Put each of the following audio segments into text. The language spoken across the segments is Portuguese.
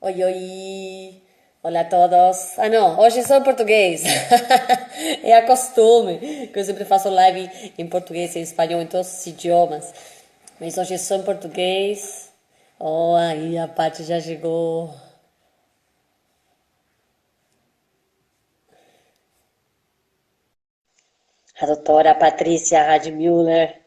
Oi, oi. Olá a todos. Ah, não, hoje é só em português. É a costume, que eu sempre faço live em português e em espanhol, em todos os idiomas. Mas hoje é só em português. Oh, aí a Paty já chegou. A doutora Patrícia Radmüller.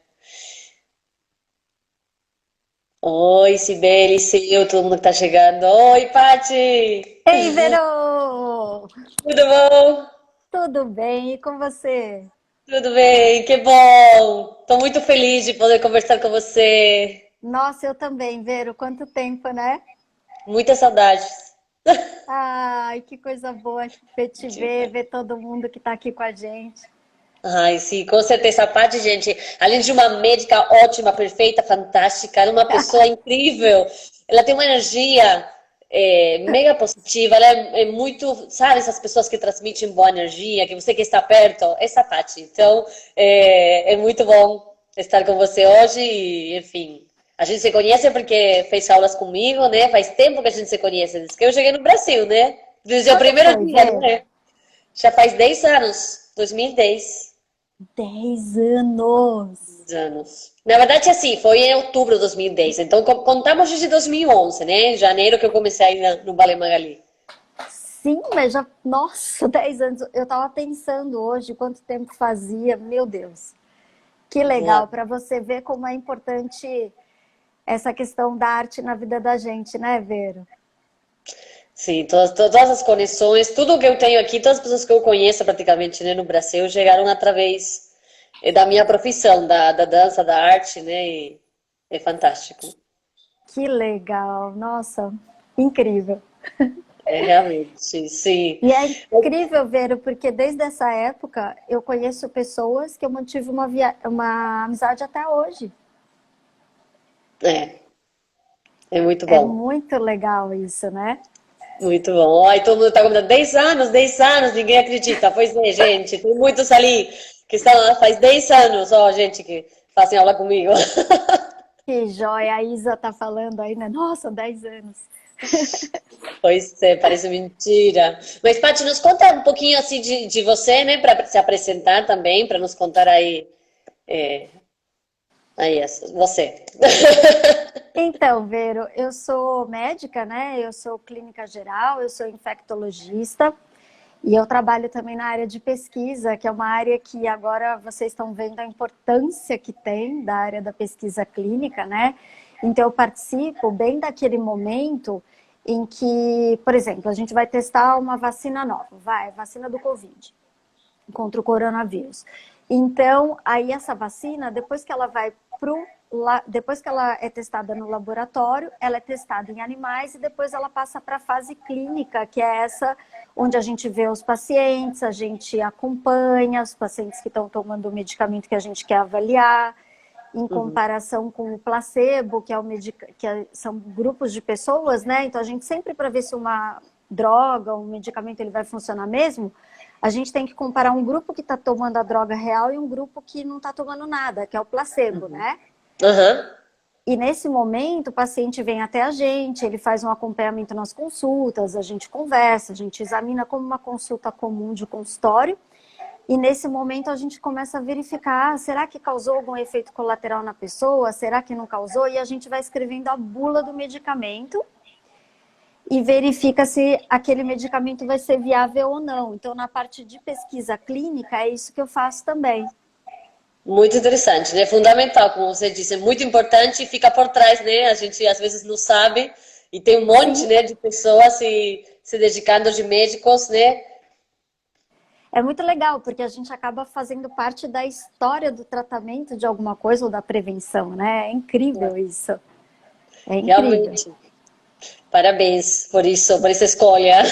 Oi, Sibeli, Sil, todo mundo que tá chegando. Oi, Paty! Ei, Verô! Tudo bom? Tudo bem? E com você? Tudo bem, que bom! Tô muito feliz de poder conversar com você. Nossa, eu também, Vero. Quanto tempo, né? Muitas saudades. Ai, que coisa boa te ver, ver todo mundo que tá aqui com a gente. Ai, sim, com certeza. A Paty, gente, além de uma médica ótima, perfeita, fantástica, ela é uma pessoa incrível. Ela tem uma energia mega positiva. Ela é muito, sabe, essas pessoas que transmitem boa energia, que você que está perto, essa Paty. Então, é muito bom estar com você hoje e, enfim, a gente se conhece porque fez aulas comigo, né? Faz tempo que a gente se conhece, desde que eu cheguei no Brasil, né? Desde o Quando primeiro foi, dia, não Vero? é? Já faz 10 anos, 2010. 10 anos! Anos. Na verdade, assim, foi em outubro de 2010. Então, contamos desde 2011, né? Em janeiro que eu comecei aí no Ballet Magali. Sim, mas já. Nossa, 10 anos! Eu tava pensando hoje quanto tempo fazia. Meu Deus! Que Ah, legal para você ver como é importante essa questão da arte na vida da gente, né, Vero? sim, todas as conexões, tudo que eu tenho aqui, todas as pessoas que eu conheço praticamente, né, no Brasil, chegaram através da minha profissão, da dança, da arte, né? E é fantástico. Que legal! Nossa, incrível! É realmente, sim. E é incrível ver, porque desde essa época eu conheço pessoas que eu mantive uma amizade até hoje. É, é muito É bom. muito legal isso, né? Muito bom. Ai, todo mundo está comentando 10 anos, ninguém acredita. Pois é, gente, tem muitos ali que estão lá faz 10 anos, ó, gente, que fazem aula comigo. Que joia! A Isa tá falando aí, né? Nossa, 10 anos. Pois é, parece mentira. Mas, Paty, nos conta um pouquinho assim de você, né, para se apresentar também, para nos contar aí você. Então, Vero, eu sou médica, né? Eu sou clínica geral, eu sou infectologista e eu trabalho também na área de pesquisa, que é uma área que agora vocês estão vendo a importância que tem da área da pesquisa clínica, né? Então, eu participo bem daquele momento em que, por exemplo, a gente vai testar uma vacina nova, vacina do Covid contra o coronavírus. Então, aí essa vacina, depois que ela vai pro depois que ela é testada no laboratório, ela é testada em animais e depois ela passa para a fase clínica, que é essa onde a gente vê os pacientes, a gente acompanha os pacientes que estão tomando o medicamento que a gente quer avaliar, em Uhum. comparação com o placebo, que, são grupos de pessoas, né? Então a gente sempre para ver se uma droga, um medicamento ele vai funcionar mesmo, a gente tem que comparar um grupo que está tomando a droga real e um grupo que não está tomando nada, que é o placebo, né? Aham. E nesse momento, o paciente vem até a gente, ele faz um acompanhamento nas consultas, a gente conversa, a gente examina como uma consulta comum de consultório. E nesse momento a gente começa a verificar, será que causou algum efeito colateral na pessoa? Será que não causou? E a gente vai escrevendo a bula do medicamento e verifica se aquele medicamento vai ser viável ou não. Então, na parte de pesquisa clínica, é isso que eu faço também. Muito interessante, né? Fundamental, como você disse, é muito importante e fica por trás, né? A gente às vezes não sabe e tem um monte, Sim, né, de pessoas se dedicando de médicos, né? é muito legal, porque a gente acaba fazendo parte da história do tratamento de alguma coisa ou da prevenção, né? É incrível isso. É incrível. Realmente. Parabéns por isso, por essa escolha.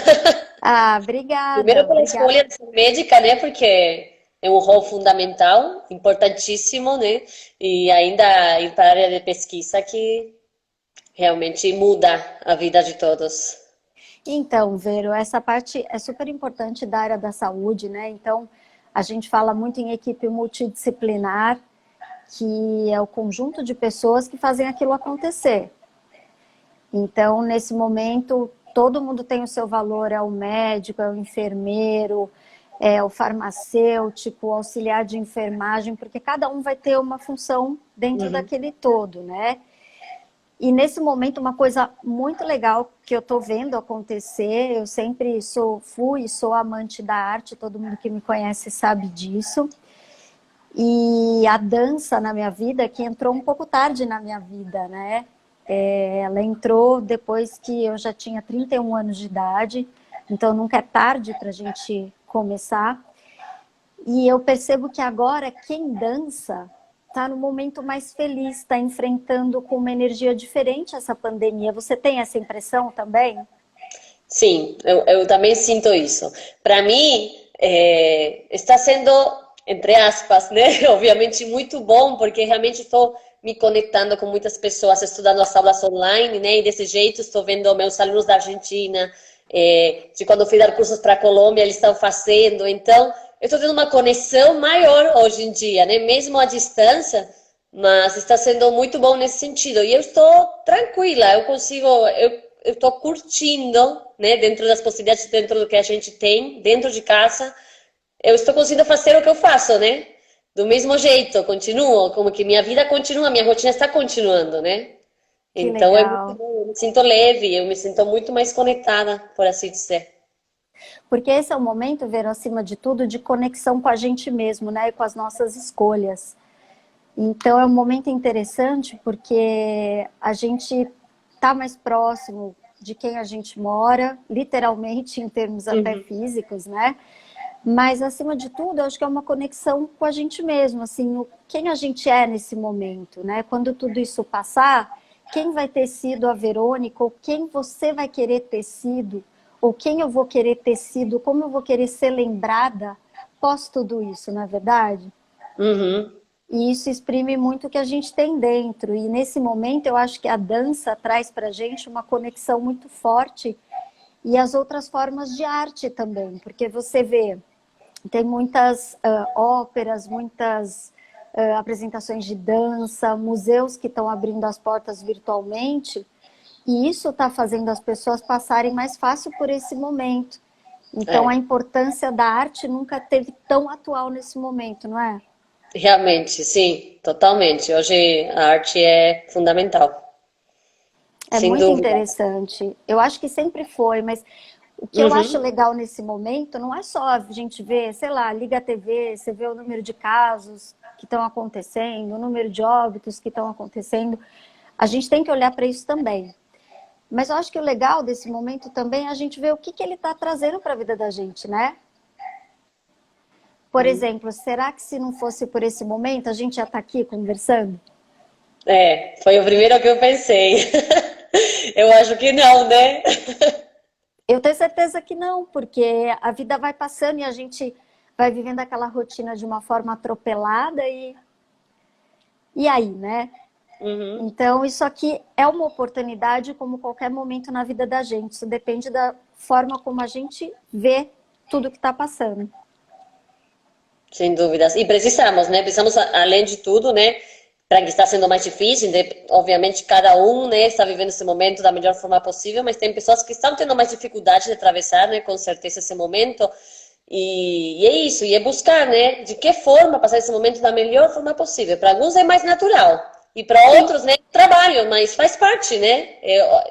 Ah, obrigada, Primeiro pela obrigada. escolha de ser médica, né? Porque é um rol fundamental, importantíssimo, né? E ainda ir para a área de pesquisa que realmente muda a vida de todos. Então, Vero, essa parte é super importante da área da saúde, né? Então, a gente fala muito em equipe multidisciplinar, que é o conjunto de pessoas que fazem aquilo acontecer. Então, nesse momento, todo mundo tem o seu valor, é o médico, é o enfermeiro, é o farmacêutico, o auxiliar de enfermagem, porque cada um vai ter uma função dentro Uhum. daquele todo, né? E nesse momento, uma coisa muito legal que eu estou vendo acontecer, eu sempre fui e sou amante da arte, todo mundo que me conhece sabe disso. E a dança na minha vida, que entrou um pouco tarde na minha vida, né? Ela entrou depois que eu já tinha 31 anos de idade, então nunca é tarde para a gente começar. E eu percebo que agora quem dança está no momento mais feliz, está enfrentando com uma energia diferente essa pandemia. Você tem essa impressão também? Sim, eu também sinto isso. Para mim, está sendo, entre aspas, né? Obviamente muito bom, porque realmente estou me conectando com muitas pessoas, estudando as aulas online, né? E desse jeito estou vendo meus alunos da Argentina, de quando fui dar cursos para a Colômbia, eles estão fazendo. Então, eu estou tendo uma conexão maior hoje em dia, né? Mesmo à distância, mas está sendo muito bom nesse sentido. E eu estou tranquila, eu consigo, eu estou curtindo, né, dentro das possibilidades, dentro do que a gente tem, dentro de casa, eu estou conseguindo fazer o que eu faço, né? Do mesmo jeito, eu continuo, como que minha vida continua, minha rotina está continuando, né? Que Então é muito legal. bom, eu me sinto leve, eu me sinto muito mais conectada, por assim dizer. Porque esse é o momento, Vera, acima de tudo, de conexão com a gente mesmo, né? E com as nossas escolhas. Então é um momento interessante porque a gente está mais próximo de quem a gente mora, literalmente em termos até Uhum. físicos, né? Mas acima de tudo, eu acho que é uma conexão com a gente mesmo, assim, quem a gente é nesse momento, né? Quando tudo isso passar, quem vai ter sido a Verônica, ou quem você vai querer ter sido, ou quem eu vou querer ter sido, como eu vou querer ser lembrada pós tudo isso, não é verdade? Uhum. E isso exprime muito o que a gente tem dentro. E nesse momento eu acho que a dança traz para a gente uma conexão muito forte e as outras formas de arte também, porque você vê, tem muitas óperas, muitas apresentações de dança, museus que estão abrindo as portas virtualmente, e isso está fazendo as pessoas passarem mais fácil por esse momento. Então a É, importância da arte nunca teve tão atual nesse momento, não é? realmente, sim, totalmente. Hoje a arte é fundamental, É sem muito dúvida. interessante. Eu acho que sempre foi, mas o que eu acho Uhum. legal nesse momento não é só a gente ver, sei lá, liga a TV, você vê o número de casos que estão acontecendo, o número de óbitos que estão acontecendo. A gente tem que olhar para isso também. Mas eu acho que o legal desse momento também é a gente ver o que ele está trazendo para a vida da gente, né? Por exemplo, será que se não fosse por esse momento, a gente já está aqui conversando? É, foi o primeiro que eu pensei. Eu acho que não, né? Eu tenho certeza que não, porque a vida vai passando e a gente vai vivendo aquela rotina de uma forma atropelada e aí, né? Uhum. Então, isso aqui é uma oportunidade como qualquer momento na vida da gente. Isso depende da forma como a gente vê tudo que está passando. Sem dúvidas. E precisamos, né? Precisamos, além de tudo, né? Para que está sendo mais difícil, obviamente cada um, né, está vivendo esse momento da melhor forma possível, mas tem pessoas que estão tendo mais dificuldade de atravessar, né, com certeza esse momento. E é isso, e é buscar, né, de que forma passar esse momento da melhor forma possível. Para alguns é mais natural, e para Sim, outros, né, trabalho, mas faz parte, né?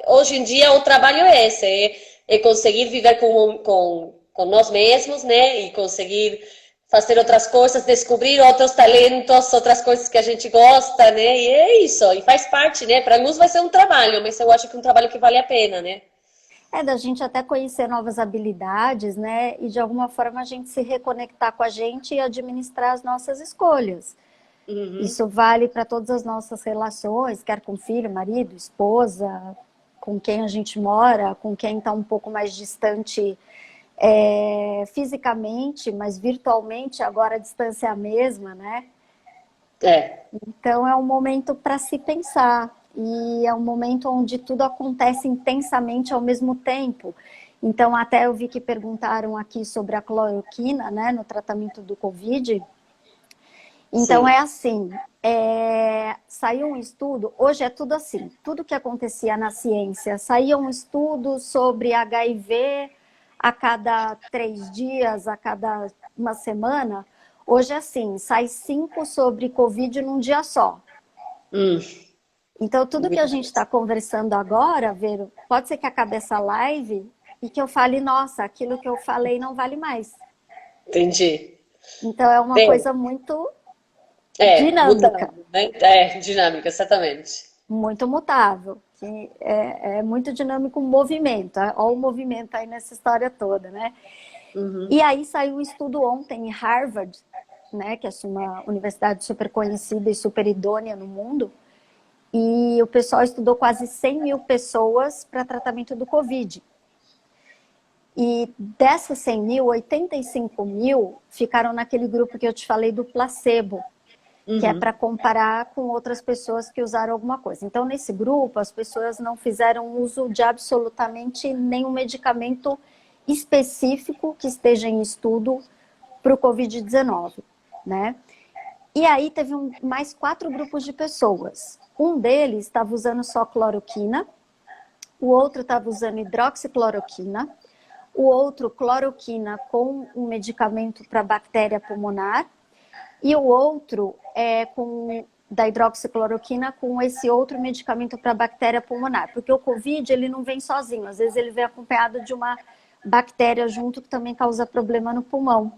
Hoje em dia o trabalho é esse, é conseguir viver com nós mesmos, né, e conseguir fazer outras coisas, descobrir outros talentos, outras coisas que a gente gosta, né? E é isso, e faz parte, né? Para alguns vai ser um trabalho, mas eu acho que é um trabalho que vale a pena, né? é da gente até conhecer novas habilidades, né? E de alguma forma a gente se reconectar com a gente e administrar as nossas escolhas. Uhum. Isso vale para todas as nossas relações, quer com filho, marido, esposa, com quem a gente mora, com quem está um pouco mais distante fisicamente, mas virtualmente, agora a distância é a mesma, né? É, Então é um momento para se pensar e é um momento onde tudo acontece intensamente ao mesmo tempo. Então até eu vi que perguntaram aqui sobre a cloroquina, né, no tratamento do Covid. Então sim. é assim, saiu um estudo, hoje é tudo assim, tudo que acontecia na ciência, saía um estudo sobre HIV a cada 3 dias, a cada uma semana, hoje é assim, sai 5 sobre Covid num dia só. Hum, Então tudo que a gente está conversando agora, Vero, pode ser que acabe essa live e que eu fale, nossa, aquilo que eu falei não vale mais. entendi. Então é uma Bem, coisa muito mudando, dinâmica. né? Dinâmica, exatamente. Muito mutável, que é muito dinâmico o movimento, olha o movimento aí nessa história toda, né? Uhum. E aí saiu um estudo ontem em Harvard, né, que é uma universidade super conhecida e super idônea no mundo, e o pessoal estudou quase 100 mil pessoas para tratamento do Covid. E dessas 100 mil, 85 mil ficaram naquele grupo que eu te falei do placebo, que é Uhum. para comparar com outras pessoas que usaram alguma coisa. Então, nesse grupo, as pessoas não fizeram uso de absolutamente nenhum medicamento específico que esteja em estudo para o Covid-19, né? E aí teve mais 4 grupos de pessoas. Um deles estava usando só cloroquina, o outro estava usando hidroxicloroquina, o outro cloroquina com um medicamento para bactéria pulmonar, e o outro é com da hidroxicloroquina com esse outro medicamento para bactéria pulmonar, porque o Covid ele não vem sozinho, às vezes ele vem acompanhado de uma bactéria junto que também causa problema no pulmão.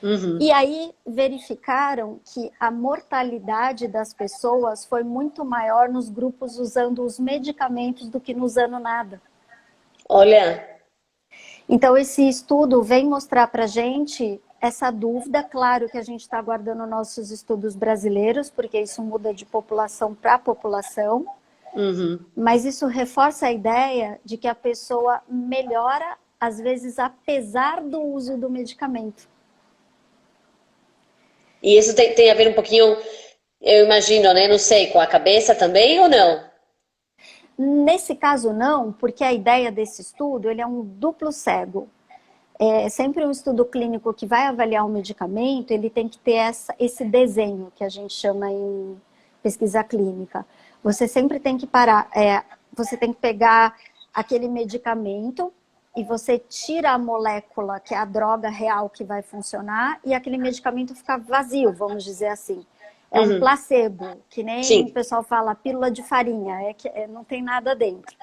Uhum. E aí verificaram que a mortalidade das pessoas foi muito maior nos grupos usando os medicamentos do que não usando nada. Olha, Então, esse estudo vem mostrar para a gente essa dúvida. Claro que a gente está aguardando nossos estudos brasileiros, porque isso muda de população para população, uhum. mas isso reforça a ideia de que a pessoa melhora, às vezes, apesar do uso do medicamento. E isso tem a ver um pouquinho, eu imagino, né? Não sei, com a cabeça também ou não? Nesse caso, não, porque a ideia desse estudo ele é um duplo cego. É sempre um estudo clínico que vai avaliar um medicamento, ele tem que ter esse desenho que a gente chama em pesquisa clínica. Você sempre tem que parar, você tem que pegar aquele medicamento e você tira a molécula, que é a droga real que vai funcionar, e aquele medicamento fica vazio, vamos dizer assim. É um Uhum. placebo, que nem o Sim. pessoal fala pílula de farinha, não tem nada dentro.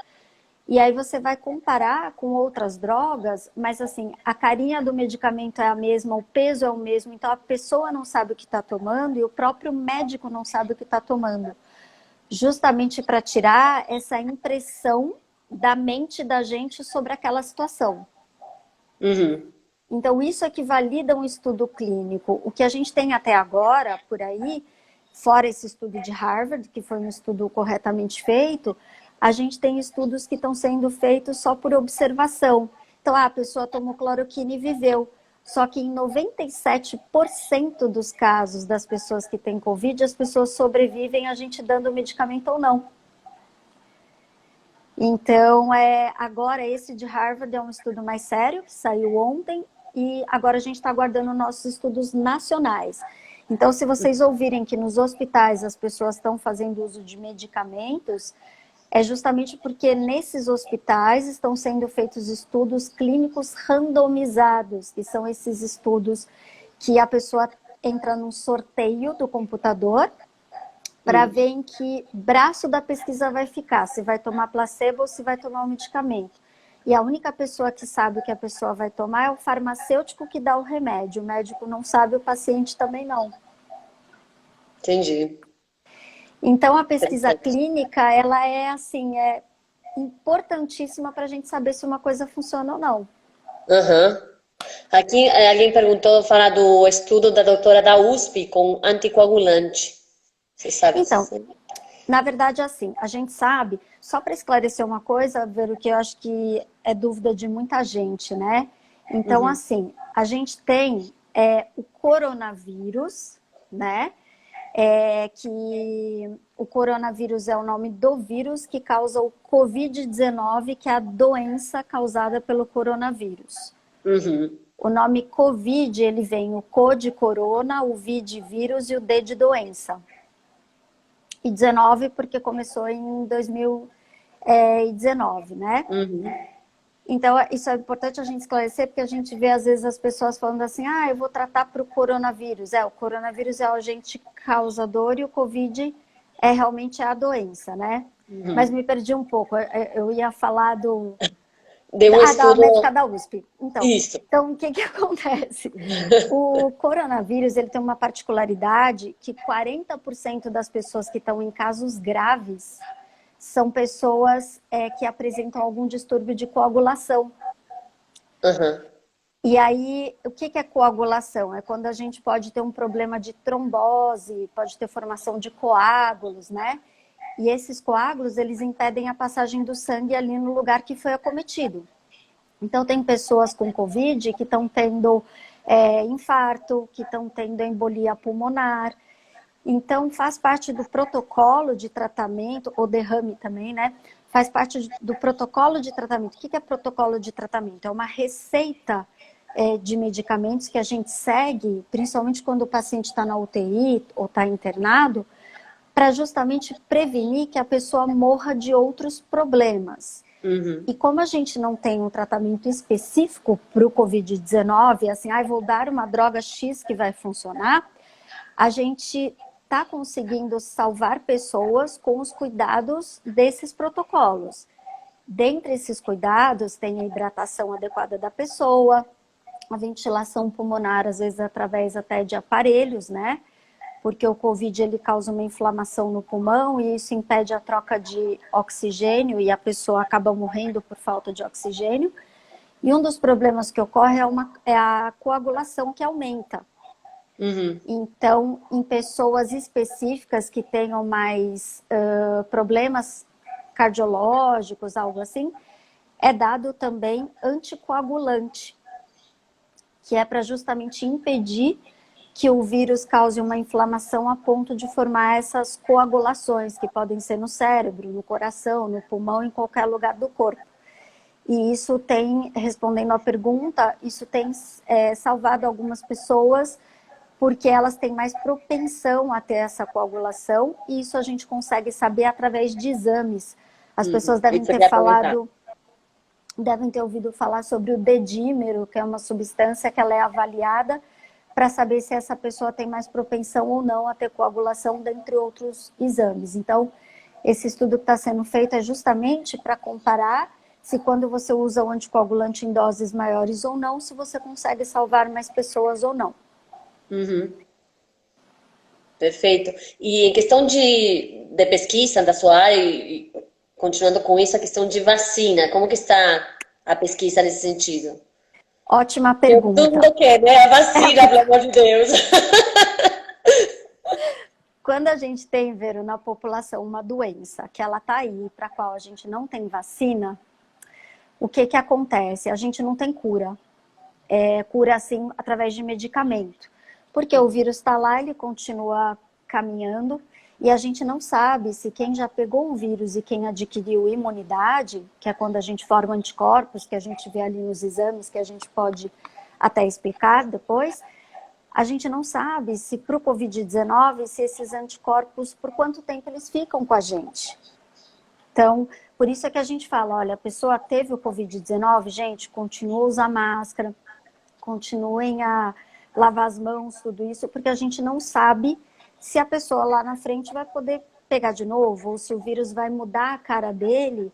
E aí você vai comparar com outras drogas, mas assim, a carinha do medicamento é a mesma, o peso é o mesmo, então a pessoa não sabe o que está tomando e o próprio médico não sabe o que está tomando. Justamente para tirar essa impressão da mente da gente sobre aquela situação. Uhum. Então, isso é que valida um estudo clínico. O que a gente tem até agora, por aí, fora esse estudo de Harvard, que foi um estudo corretamente feito, a gente tem estudos que estão sendo feitos só por observação. Então, a pessoa tomou cloroquina e viveu. Só que em 97% dos casos das pessoas que têm Covid, as pessoas sobrevivem a gente dando o medicamento ou não. Então, agora esse de Harvard é um estudo mais sério, que saiu ontem, e agora a gente está aguardando nossos estudos nacionais. Então, se vocês ouvirem que nos hospitais as pessoas estão fazendo uso de medicamentos, é justamente porque nesses hospitais estão sendo feitos estudos clínicos randomizados, que são esses estudos que a pessoa entra num sorteio do computador para ver em que braço da pesquisa vai ficar, se vai tomar placebo ou se vai tomar o medicamento. E a única pessoa que sabe o que a pessoa vai tomar é o farmacêutico que dá o remédio. O médico não sabe, o paciente também não. Entendi. Então, a pesquisa Interessante. clínica, ela é assim, é importantíssima para a gente saber se uma coisa funciona ou não. Aham. Aqui alguém perguntou, falar do estudo da doutora da USP com anticoagulante. Você sabe Então, disso? na verdade, assim, a gente sabe, só para esclarecer uma coisa, Vero, que eu acho que é dúvida de muita gente, né? Então, Uhum. assim, a gente tem o coronavírus, né? Que o coronavírus é o nome do vírus que causa o Covid-19, que é a doença causada pelo coronavírus. Uhum. O nome Covid, ele vem o Co de corona, o V de vírus e o D de doença. E 19 porque começou em 2019, né? Uhum. Então, isso é importante a gente esclarecer, porque a gente vê, às vezes, as pessoas falando assim, eu vou tratar para o coronavírus. O coronavírus é o agente causador e o Covid é realmente a doença, né? Mas Uhum. me perdi um pouco. Eu ia falar Deu um da estudo. médica da USP. Isso. Então, o que que acontece? O coronavírus, ele tem uma particularidade que 40% das pessoas que estão em casos graves são pessoas que apresentam algum distúrbio de coagulação. Uhum. E aí, o que é coagulação? É quando a gente pode ter um problema de trombose, pode ter formação de coágulos, né? E esses coágulos, eles impedem a passagem do sangue ali no lugar que foi acometido. Então, tem pessoas com Covid que estão tendo infarto, que estão tendo embolia pulmonar. Então, faz parte do protocolo de tratamento, ou derrame também, né? Faz parte do protocolo de tratamento. O que é protocolo de tratamento? É uma receita de medicamentos que a gente segue, principalmente quando o paciente está na UTI ou está internado, para justamente prevenir que a pessoa morra de outros problemas. Uhum. E como a gente não tem um tratamento específico para o Covid-19, assim, vou dar uma droga X que vai funcionar, a gente está conseguindo salvar pessoas com os cuidados desses protocolos. Dentre esses cuidados, tem a hidratação adequada da pessoa, a ventilação pulmonar, às vezes através até de aparelhos, né? Porque o Covid ele causa uma inflamação no pulmão e isso impede a troca de oxigênio e a pessoa acaba morrendo por falta de oxigênio. E um dos problemas que ocorre é a coagulação que aumenta. Uhum. Então, em pessoas específicas que tenham mais problemas cardiológicos, algo assim, é dado também anticoagulante, que é para justamente impedir que o vírus cause uma inflamação a ponto de formar essas coagulações, que podem ser no cérebro, no coração, no pulmão, em qualquer lugar do corpo. E isso tem, respondendo à pergunta, isso tem salvado algumas pessoas, porque elas têm mais propensão a ter essa coagulação, e isso a gente consegue saber através de exames. As pessoas devem Isso eu ter ia comentar. devem ter ouvido falar sobre o dedímero, que é uma substância que ela é avaliada para saber se essa pessoa tem mais propensão ou não a ter coagulação, dentre outros exames. Então, esse estudo que está sendo feito é justamente para comparar se quando você usa o anticoagulante em doses maiores ou não, se você consegue salvar mais pessoas ou não. Uhum. Perfeito. E em questão de pesquisa da sua área, e continuando com isso, a questão de vacina, como que está a pesquisa nesse sentido? Ótima Que todo pergunta. mundo quer, né? A vacina, pelo amor de Deus. Quando a gente tem, Vero, na população uma doença que ela está aí, para a qual a gente não tem vacina, o que que acontece? A gente não tem cura. Cura, assim, através de medicamento. Porque o vírus está lá, ele continua caminhando, e a gente não sabe se quem já pegou o vírus e quem adquiriu imunidade, que é quando a gente forma anticorpos, que a gente vê ali nos exames, que a gente pode até explicar depois, a gente não sabe se para o Covid-19, se esses anticorpos, por quanto tempo eles ficam com a gente. Então, por isso é que a gente fala, olha, a pessoa teve o Covid-19, gente, continua a usar máscara, continuem a lavar as mãos, tudo isso, porque a gente não sabe se a pessoa lá na frente vai poder pegar de novo, ou se o vírus vai mudar a cara dele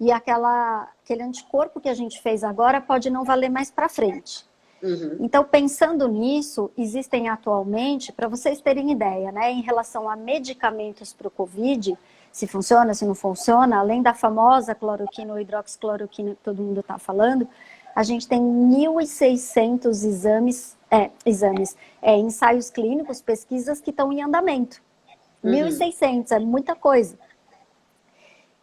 e aquele anticorpo que a gente fez agora pode não valer mais para frente. Uhum. Então, pensando nisso, existem atualmente, para vocês terem ideia, né, em relação a medicamentos para o Covid, se funciona, se não funciona, além da famosa cloroquina ou hidroxicloroquina que todo mundo está falando, a gente tem 1.600 ensaios clínicos, pesquisas que estão em andamento. 1.600, é muita coisa.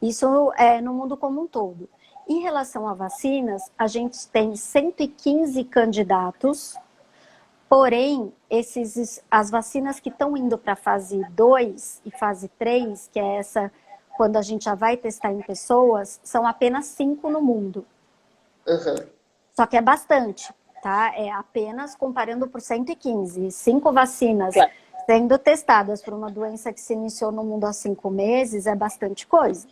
Isso é no mundo como um todo. Em relação a vacinas, a gente tem 115 candidatos, porém, as vacinas que estão indo para a fase 2 e fase 3, que é essa quando a gente já vai testar em pessoas, são apenas 5 no mundo. Uhum. Só que é bastante. tá? É apenas comparando por 115. 5 vacinas Claro. sendo testadas por uma doença que se iniciou no mundo há 5 meses é bastante coisa.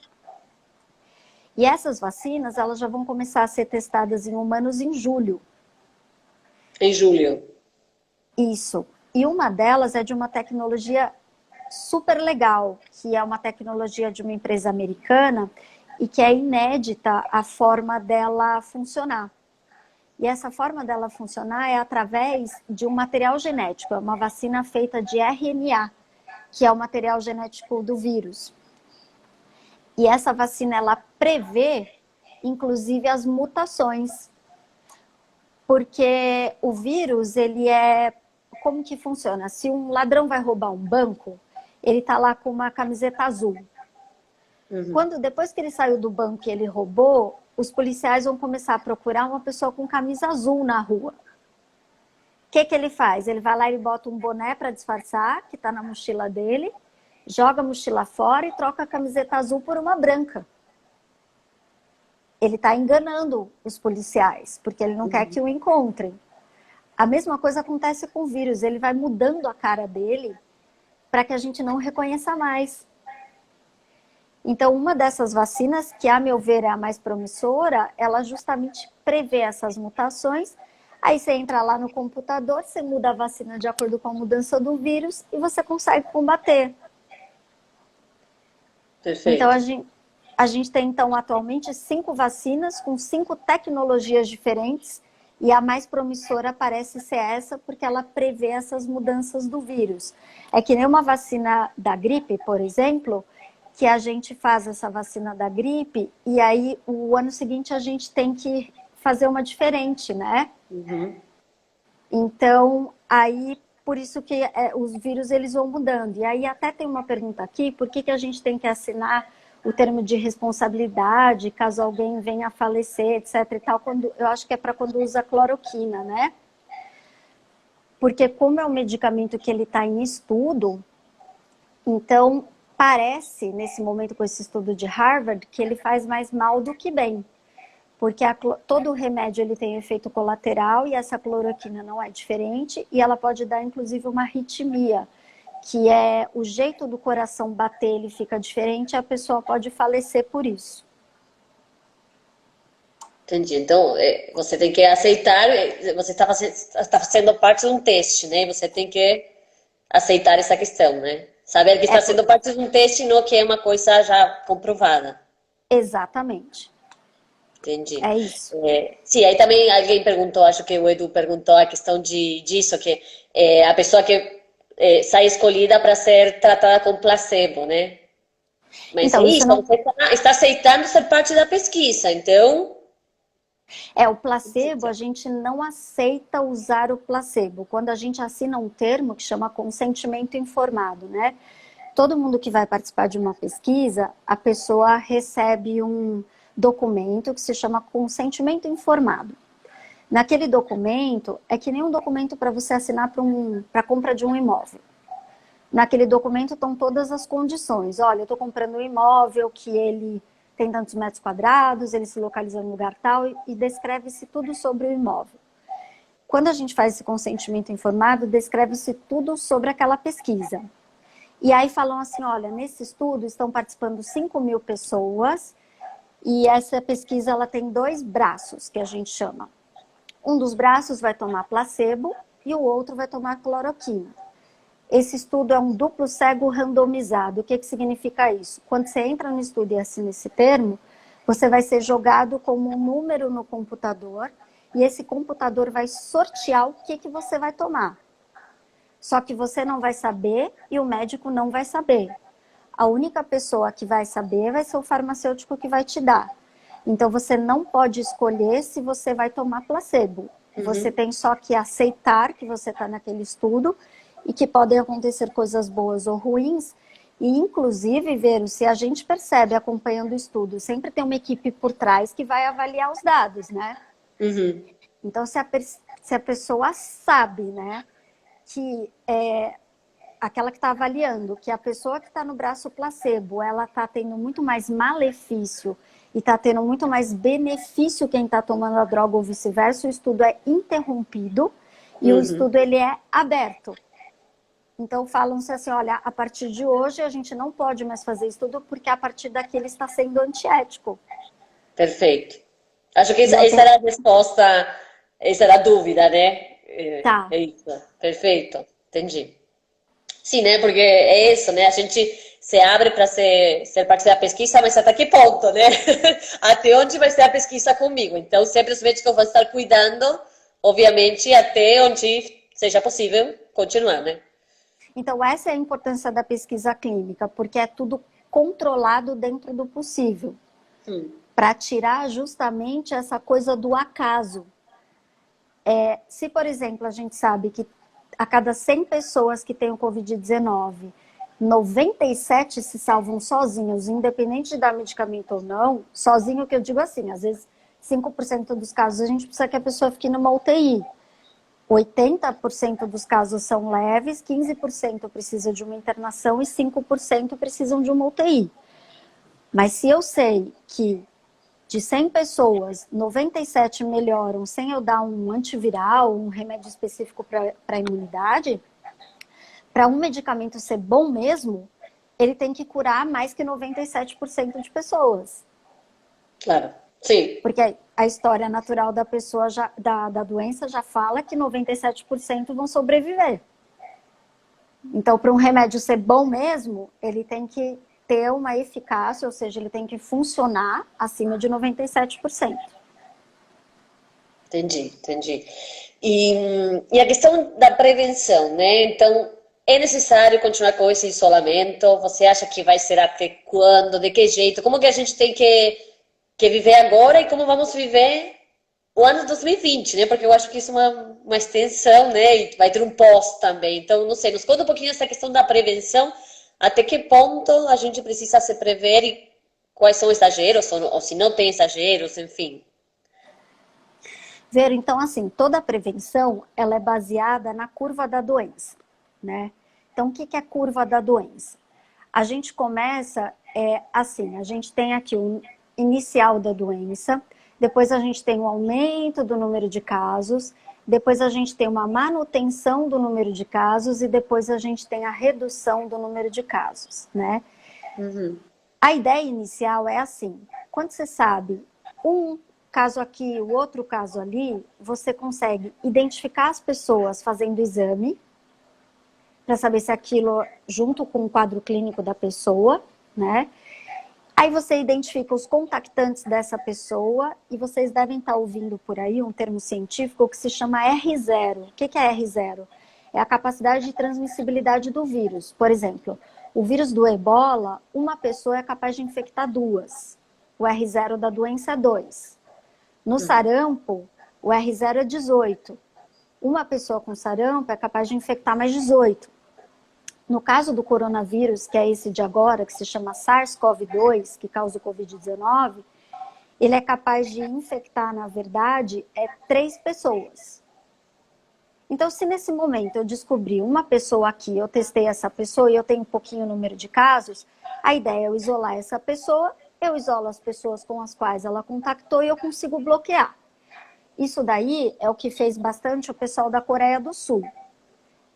E essas vacinas, elas já vão começar a ser testadas em humanos em julho. Em julho. Isso. E uma delas é de uma tecnologia super legal, que é uma tecnologia de uma empresa americana e que é inédita a forma dela funcionar. E essa forma dela funcionar é através de um material genético, é uma vacina feita de RNA, que é o material genético do vírus. E essa vacina, ela prevê, inclusive, as mutações. Porque o vírus, ele é... Como que funciona? Se um ladrão vai roubar um banco, ele tá lá com uma camiseta azul. Depois que ele saiu do banco e ele roubou, os policiais vão começar a procurar uma pessoa com camisa azul na rua. O que ele faz? Ele vai lá e bota um boné para disfarçar, que está na mochila dele, joga a mochila fora e troca a camiseta azul por uma branca. Ele está enganando os policiais, porque ele não quer que o encontrem. A mesma coisa acontece com o vírus, ele vai mudando a cara dele para que a gente não reconheça mais. Então, uma dessas vacinas, que a meu ver é a mais promissora, ela justamente prevê essas mutações. Aí você entra lá no computador, você muda a vacina de acordo com a mudança do vírus e você consegue combater. Perfeito. Então, a gente tem, então, atualmente 5 vacinas com 5 tecnologias diferentes e a mais promissora parece ser essa porque ela prevê essas mudanças do vírus. É que nem uma vacina da gripe, por exemplo, que a gente faz essa vacina da gripe e aí o ano seguinte a gente tem que fazer uma diferente, né? Então, aí, por isso que os vírus, eles vão mudando. E aí até tem uma pergunta aqui, por que a gente tem que assinar o termo de responsabilidade, caso alguém venha a falecer, etc e tal, eu acho que é para quando usa cloroquina, né? Porque como é um medicamento que ele está em estudo, então parece, nesse momento com esse estudo de Harvard, que ele faz mais mal do que bem. Porque todo remédio ele tem efeito colateral e essa cloroquina não é diferente e ela pode dar inclusive uma arritmia, que é o jeito do coração bater, ele fica diferente e a pessoa pode falecer por isso. Entendi. Então, você tem que aceitar, você está fazendo parte de um teste, né? Você tem que aceitar essa questão, né? Saber que está sendo parte de um teste e não que é uma coisa já comprovada. Exatamente. Entendi. É isso. Sim, aí também alguém perguntou, acho que o Edu perguntou a questão disso, que a pessoa que sai escolhida para ser tratada com placebo, né? Mas então, é isso, não... você está aceitando ser parte da pesquisa, então... o placebo, a gente não aceita usar o placebo. Quando a gente assina um termo que chama consentimento informado, né? Todo mundo que vai participar de uma pesquisa, a pessoa recebe um documento que se chama consentimento informado. Naquele documento, é que nem um documento para você assinar para a compra de um imóvel. Naquele documento estão todas as condições. Olha, eu estou comprando um imóvel que ele tem tantos metros quadrados, ele se localiza no lugar tal, e descreve-se tudo sobre o imóvel. Quando a gente faz esse consentimento informado, descreve-se tudo sobre aquela pesquisa. E aí falam assim, olha, nesse estudo estão participando 5.000 pessoas, e essa pesquisa ela tem 2 braços, que a gente chama. Um dos braços vai tomar placebo e o outro vai tomar cloroquina. Esse estudo é um duplo cego randomizado. O que significa isso? Quando você entra no estudo e assina esse termo, você vai ser jogado como um número no computador e esse computador vai sortear o que você vai tomar. Só que você não vai saber e o médico não vai saber. A única pessoa que vai saber vai ser o farmacêutico que vai te dar. Então, você não pode escolher se você vai tomar placebo. Você tem só que aceitar que você está naquele estudo e que podem acontecer coisas boas ou ruins. E, inclusive, Vero, se a gente percebe acompanhando o estudo, sempre tem uma equipe por trás que vai avaliar os dados, né? Então, se a pessoa sabe, né, que aquela que está avaliando, que a pessoa que está no braço placebo, ela está tendo muito mais malefício e está tendo muito mais benefício quem está tomando a droga ou vice-versa, o estudo é interrompido e o estudo ele é aberto. Então falam-se assim, olha, a partir de hoje a gente não pode mais fazer estudo porque a partir daqui ele está sendo antiético. Perfeito. Acho que Não essa tem... era a resposta, essa era a dúvida, né? Tá. É isso. Perfeito. Entendi. Sim, né? Porque é isso, né? A gente se abre para ser parte da pesquisa, mas até que ponto, né? Até onde vai ser a pesquisa comigo? Então, sempre os médicos vão estar cuidando, obviamente, até onde seja possível continuar, né? Então essa é a importância da pesquisa clínica, porque é tudo controlado dentro do possível, para tirar justamente essa coisa do acaso. Se, por exemplo, a gente sabe que a cada 100 pessoas que têm o Covid-19, 97 se salvam sozinhos, independente de dar medicamento ou não, sozinho que eu digo assim, às vezes 5% dos casos a gente precisa que a pessoa fique numa UTI. 80% dos casos são leves, 15% precisam de uma internação e 5% precisam de uma UTI. Mas se eu sei que de 100 pessoas, 97 melhoram sem eu dar um antiviral, um remédio específico para a imunidade, para um medicamento ser bom mesmo, ele tem que curar mais que 97% de pessoas. Claro, sim. Porque a história natural da pessoa, da doença, já fala que 97% vão sobreviver. Então, para um remédio ser bom mesmo, ele tem que ter uma eficácia, ou seja, ele tem que funcionar acima de 97%. Entendi, entendi. E a questão da prevenção, né? Então, é necessário continuar com esse isolamento? Você acha que vai ser até quando? De que jeito? Como que a gente tem que viver agora e como vamos viver o ano de 2020, né? Porque eu acho que isso é uma extensão, né? E vai ter um pós também. Então, não sei, nos conta um pouquinho essa questão da prevenção. Até que ponto a gente precisa se prever e quais são exageros ou se não tem exageros, enfim. Ver, então, assim, toda a prevenção, ela é baseada na curva da doença, né? Então, o que é a curva da doença? A gente começa, assim, a gente tem aqui o inicial da doença, depois a gente tem um aumento do número de casos, depois a gente tem uma manutenção do número de casos e depois a gente tem a redução do número de casos, né? A ideia inicial é assim, quando você sabe um caso aqui, o outro caso ali, você consegue identificar as pessoas fazendo exame, para saber se aquilo, junto com o quadro clínico da pessoa, né? Aí você identifica os contactantes dessa pessoa e vocês devem estar ouvindo por aí um termo científico que se chama R0. O que é R0? É a capacidade de transmissibilidade do vírus. Por exemplo, o vírus do Ebola, uma pessoa é capaz de infectar duas. O R0 da doença é 2. No sarampo, o R0 é 18. Uma pessoa com sarampo é capaz de infectar mais 18. No caso do coronavírus, que é esse de agora, que se chama SARS-CoV-2, que causa o Covid-19, ele é capaz de infectar, na verdade, 3 pessoas. Então, se nesse momento eu descobri uma pessoa aqui, eu testei essa pessoa e eu tenho um pouquinho o número de casos, a ideia é eu isolar essa pessoa, eu isolo as pessoas com as quais ela contactou e eu consigo bloquear. Isso daí é o que fez bastante o pessoal da Coreia do Sul.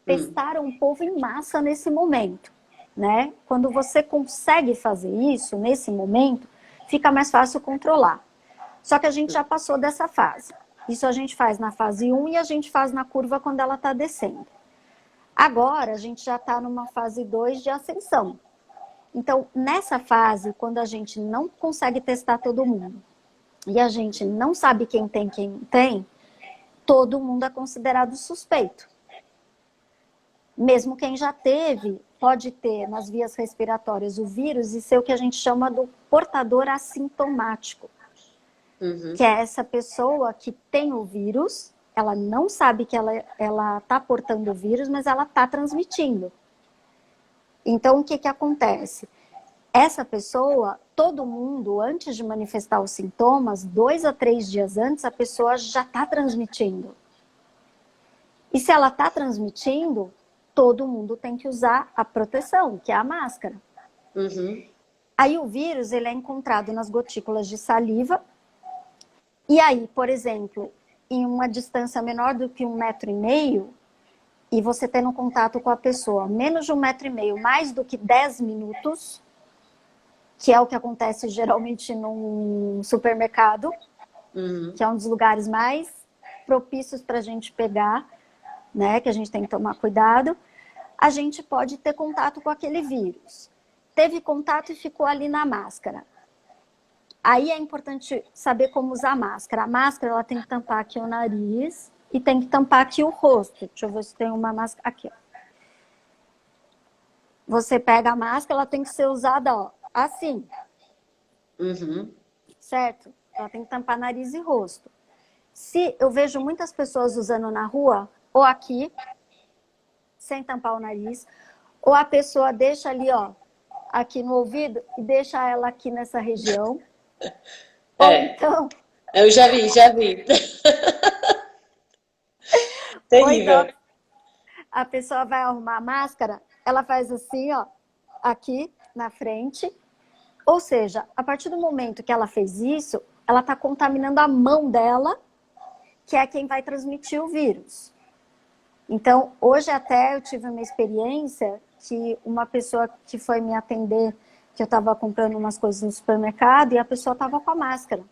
Testaram o povo em massa nesse momento, né? Quando você consegue fazer isso, nesse momento, fica mais fácil controlar. Só que a gente já passou dessa fase. Isso a gente faz na fase 1 e a gente faz na curva quando ela está descendo. Agora, a gente já está numa fase 2 de ascensão. Então, nessa fase, quando a gente não consegue testar todo mundo e a gente não sabe quem tem, todo mundo é considerado suspeito. Mesmo quem já teve, pode ter nas vias respiratórias o vírus e ser o que a gente chama do portador assintomático. Que é essa pessoa que tem o vírus, ela não sabe que ela está portando o vírus, mas ela está transmitindo. Então, o que acontece? Essa pessoa, todo mundo, antes de manifestar os sintomas, 2 a 3 dias antes, a pessoa já está transmitindo. E se ela está transmitindo, todo mundo tem que usar a proteção, que é a máscara. Aí o vírus, ele é encontrado nas gotículas de saliva. E aí, por exemplo, em uma distância menor do que 1,5 m, e você tendo contato com a pessoa menos de 1,5 m, mais do que 10 minutos, que é o que acontece geralmente num supermercado, que é um dos lugares mais propícios para a gente pegar, né, que a gente tem que tomar cuidado, a gente pode ter contato com aquele vírus. Teve contato e ficou ali na máscara. Aí é importante saber como usar a máscara. A máscara, ela tem que tampar aqui o nariz e tem que tampar aqui o rosto. Deixa eu ver se tem uma máscara aqui, ó. Você pega a máscara, ela tem que ser usada, ó, assim. Certo? Ela tem que tampar nariz e rosto. Se eu vejo muitas pessoas usando na rua, ou aqui, sem tampar o nariz, ou a pessoa deixa ali, ó, aqui no ouvido e deixa ela aqui nessa região. Ou então... Eu já vi. Ou então Terrível. a pessoa vai arrumar a máscara, ela faz assim, ó, aqui na frente. Ou seja, a partir do momento que ela fez isso, ela está contaminando a mão dela, que é quem vai transmitir o vírus. Então, hoje até eu tive uma experiência que uma pessoa que foi me atender, que eu estava comprando umas coisas no supermercado, e a pessoa estava com a máscara.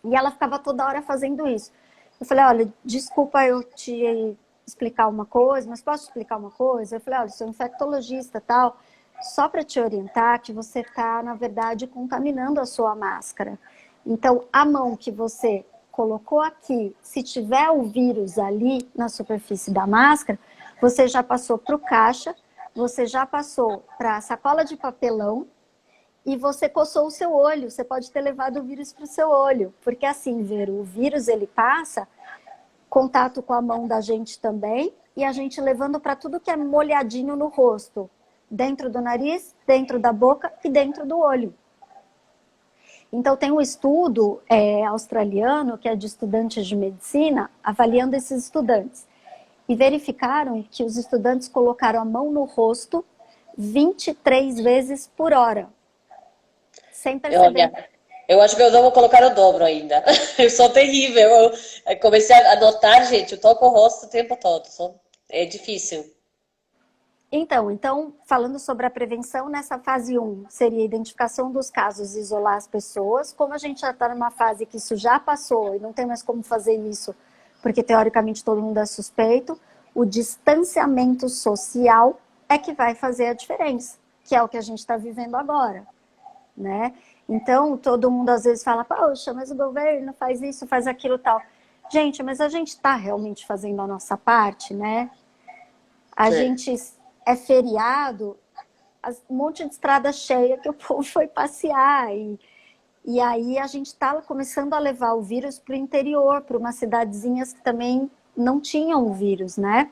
E ela ficava toda hora fazendo isso. Eu falei, olha, desculpa eu te explicar uma coisa, mas posso explicar uma coisa? Eu falei, olha, eu sou infectologista e tal, só para te orientar que você está, na verdade, contaminando a sua máscara. Então, a mão que você colocou aqui, se tiver o vírus ali na superfície da máscara, você já passou para o caixa, você já passou para a sacola de papelão e você coçou o seu olho. Você pode ter levado o vírus para o seu olho. Porque assim, o vírus ele passa contato com a mão da gente também e a gente levando para tudo que é molhadinho no rosto. Dentro do nariz, dentro da boca e dentro do olho. Então, tem um estudo australiano, que é de estudantes de medicina, avaliando esses estudantes. E verificaram que os estudantes colocaram a mão no rosto 23 vezes por hora. Sem perceber. Olha, eu acho que eu vou colocar o dobro ainda. Eu sou terrível. Eu comecei a notar, gente, eu toco o rosto o tempo todo. É difícil. Então, falando sobre a prevenção, nessa fase 1, seria a identificação dos casos e isolar as pessoas. Como a gente já está numa fase que isso já passou e não tem mais como fazer isso, porque teoricamente todo mundo é suspeito, o distanciamento social é que vai fazer a diferença, que é o que a gente está vivendo agora, né? Então, todo mundo às vezes fala, poxa, mas o governo faz isso, faz aquilo tal. Gente, mas a gente está realmente fazendo a nossa parte, né? A gente... É feriado, um monte de estrada cheia que o povo foi passear. E aí a gente está começando a levar o vírus para o interior, para umas cidadezinhas que também não tinham o vírus, né?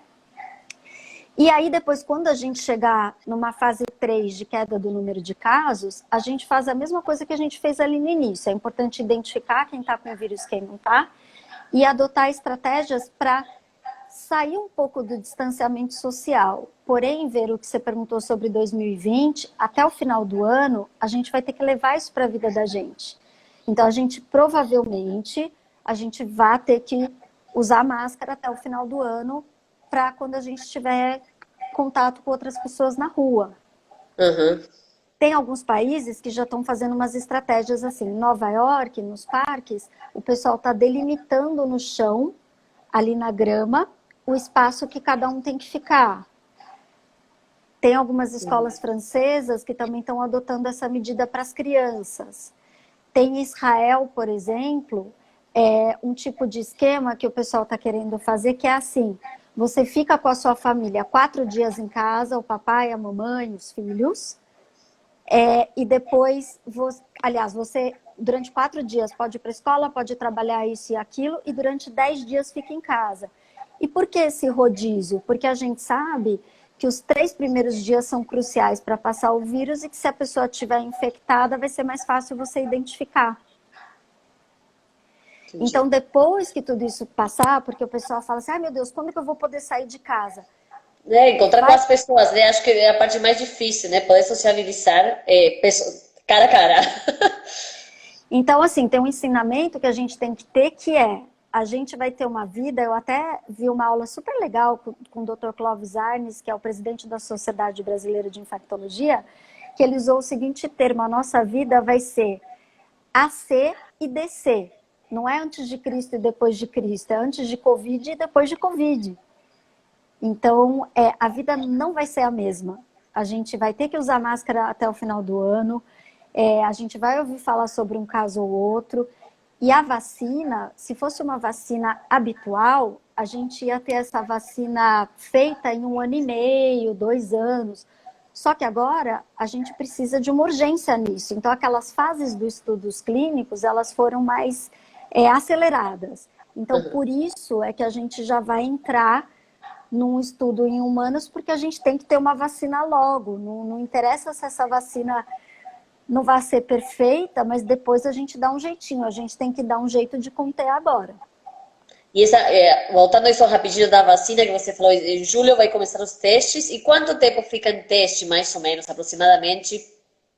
E aí depois, quando a gente chegar numa fase 3 de queda do número de casos, a gente faz a mesma coisa que a gente fez ali no início. É importante identificar quem está com o vírus e quem não está, e adotar estratégias para sair um pouco do distanciamento social. Porém, ver o que você perguntou sobre 2020, até o final do ano, a gente vai ter que levar isso para a vida da gente. Então, a gente provavelmente, a gente vai ter que usar máscara até o final do ano, para quando a gente tiver contato com outras pessoas na rua. Tem alguns países que já estão fazendo umas estratégias assim. Em Nova York, nos parques, o pessoal está delimitando no chão, ali na grama, o espaço que cada um tem que ficar. Tem algumas escolas francesas que também estão adotando essa medida para as crianças. Tem Israel, por exemplo, um tipo de esquema que o pessoal está querendo fazer, que é assim, você fica com a sua família 4 dias em casa, o papai, a mamãe, os filhos, e depois, você durante 4 dias pode ir para a escola, pode trabalhar isso e aquilo, e durante 10 dias fica em casa. E por que esse rodízio? Porque a gente sabe que os 3 primeiros dias são cruciais para passar o vírus e que se a pessoa estiver infectada, vai ser mais fácil você identificar. Entendi. Então, depois que tudo isso passar, porque o pessoal fala assim, ai meu Deus, quando que eu vou poder sair de casa? Encontrar com as pessoas, né? Acho que é a parte mais difícil, né? Poder socializar. Cara a cara. Então, assim, tem um ensinamento que a gente tem que ter, que é, a gente vai ter uma vida, eu até vi uma aula super legal com o Dr. Clóvis Arnes, que é o presidente da Sociedade Brasileira de Infectologia, que ele usou o seguinte termo: a nossa vida vai ser AC e DC. Não é antes de Cristo e depois de Cristo, é antes de Covid e depois de Covid. Então, a vida não vai ser a mesma. A gente vai ter que usar máscara até o final do ano, a gente vai ouvir falar sobre um caso ou outro. E a vacina, se fosse uma vacina habitual, a gente ia ter essa vacina feita em 1 ano e meio, 2 anos. Só que agora a gente precisa de uma urgência nisso. Então, aquelas fases dos estudos clínicos, elas foram mais aceleradas. Então, por isso é que a gente já vai entrar num estudo em humanos, porque a gente tem que ter uma vacina logo. Não interessa se essa vacina não vai ser perfeita, mas depois a gente dá um jeitinho. A gente tem que dar um jeito de conter agora. E voltando a isso rapidinho da vacina que você falou, em julho vai começar os testes. E quanto tempo fica em teste, mais ou menos, aproximadamente,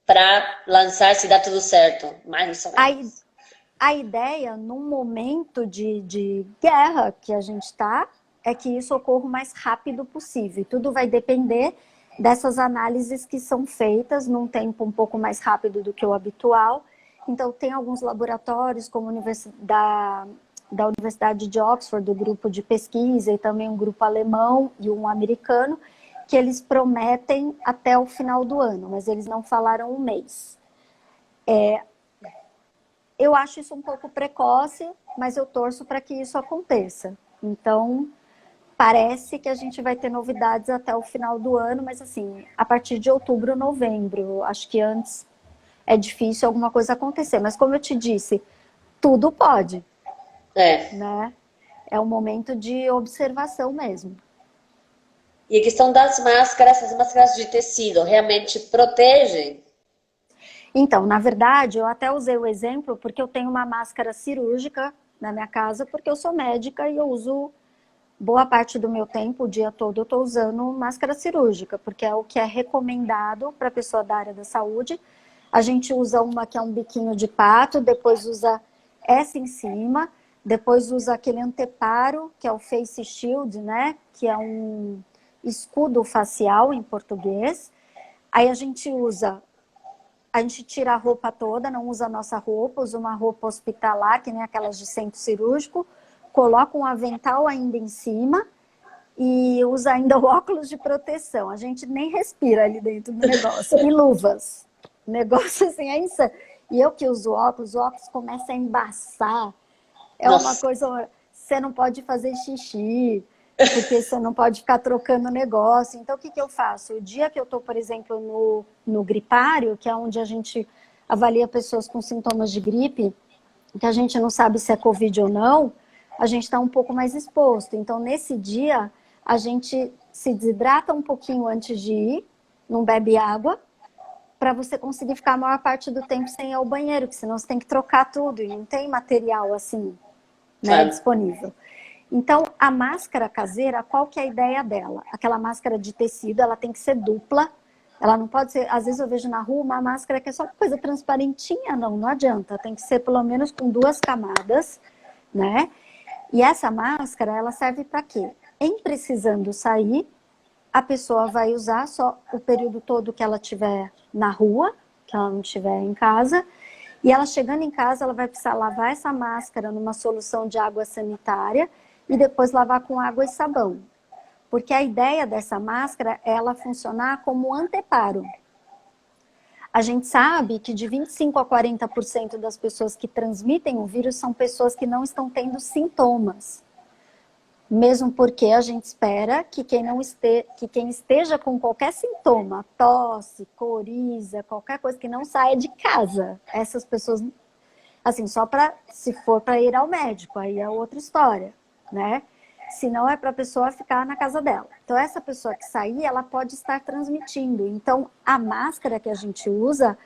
para lançar, se dá tudo certo? Mais ou menos. A ideia, num momento de guerra que a gente está, é que isso ocorra o mais rápido possível. E tudo vai depender dessas análises que são feitas num tempo um pouco mais rápido do que o habitual. Então, tem alguns laboratórios, como da Universidade de Oxford, do grupo de pesquisa, e também um grupo alemão e um americano, que eles prometem até o final do ano, mas eles não falaram um mês. Eu acho isso um pouco precoce, mas eu torço para que isso aconteça. Então, parece que a gente vai ter novidades até o final do ano, mas assim, a partir de outubro, novembro. Acho que antes é difícil alguma coisa acontecer. Mas como eu te disse, tudo pode. Né? É um momento de observação mesmo. E a questão das máscaras, as máscaras de tecido, realmente protegem? Então, na verdade, eu até usei o exemplo porque eu tenho uma máscara cirúrgica na minha casa, porque eu sou médica e eu uso boa parte do meu tempo, o dia todo, eu estou usando máscara cirúrgica, porque é o que é recomendado para a pessoa da área da saúde. A gente usa uma que é um biquinho de pato, depois usa essa em cima, depois usa aquele anteparo, que é o face shield, né? Que é um escudo facial em português. Aí a gente tira a roupa toda, não usa a nossa roupa, usa uma roupa hospitalar, que nem aquelas de centro cirúrgico, coloca um avental ainda em cima e usa ainda o óculos de proteção. A gente nem respira ali dentro do negócio. E luvas. O negócio assim é insano. E eu que uso óculos, o óculos começa a embaçar. É Nossa. uma coisa... Você não pode fazer xixi, porque você não pode ficar trocando negócio. Então, o que eu faço? O dia que eu estou, por exemplo, no gripário, que é onde a gente avalia pessoas com sintomas de gripe, que a gente não sabe se é Covid ou não, a gente está um pouco mais exposto. Então, nesse dia, a gente se desidrata um pouquinho antes de ir, não bebe água, para você conseguir ficar a maior parte do tempo sem ir ao banheiro, que senão você tem que trocar tudo e não tem material assim, né, disponível. Então, a máscara caseira, qual que é a ideia dela? Aquela máscara de tecido, ela tem que ser dupla. Ela não pode ser... Às vezes eu vejo na rua uma máscara que é só uma coisa transparentinha. Não adianta. Tem que ser pelo menos com 2 camadas, né? E essa máscara, ela serve para quê? Em precisando sair, a pessoa vai usar só o período todo que ela estiver na rua, que ela não estiver em casa. E ela chegando em casa, ela vai precisar lavar essa máscara numa solução de água sanitária e depois lavar com água e sabão. Porque a ideia dessa máscara é ela funcionar como anteparo. A gente sabe que de 25% a 40% das pessoas que transmitem o vírus são pessoas que não estão tendo sintomas. Mesmo porque a gente espera que quem esteja com qualquer sintoma, tosse, coriza, qualquer coisa, que não saia de casa. Essas pessoas, assim, só se for para ir ao médico, aí é outra história, né? Se não, é para a pessoa ficar na casa dela. Então, essa pessoa que sair, ela pode estar transmitindo. Então, a máscara que a gente usa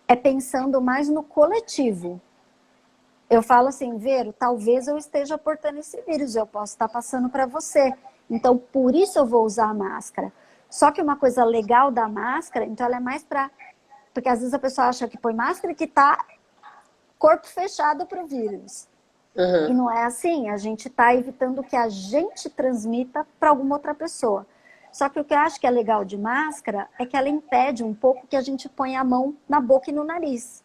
é pensando mais no coletivo. Eu falo assim, Vero, talvez eu esteja portando esse vírus, eu posso estar passando para você. Então, por isso eu vou usar a máscara. Só que uma coisa legal da máscara, então ela é mais para Porque às vezes a pessoa acha que põe máscara e que tá corpo fechado para o vírus. E não é assim, a gente está evitando que a gente transmita para alguma outra pessoa. Só que o que eu acho que é legal de máscara é que ela impede um pouco que a gente ponha a mão na boca e no nariz.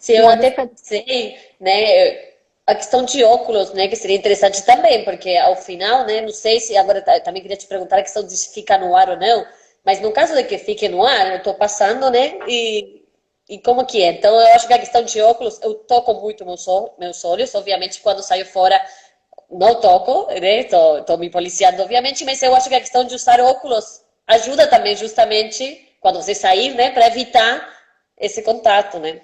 Sim, eu até pensei, né, a questão de óculos, né, que seria interessante também, porque ao final, né, não sei se agora também queria te perguntar a questão de se fica no ar ou não, mas no caso de que fique no ar, eu estou passando, né, e como que é? Então eu acho que a questão de óculos, eu toco muito meus olhos, obviamente quando saio fora não toco, né, tô me policiando, obviamente, mas eu acho que a questão de usar óculos ajuda também justamente quando você sair, né, para evitar esse contato, né?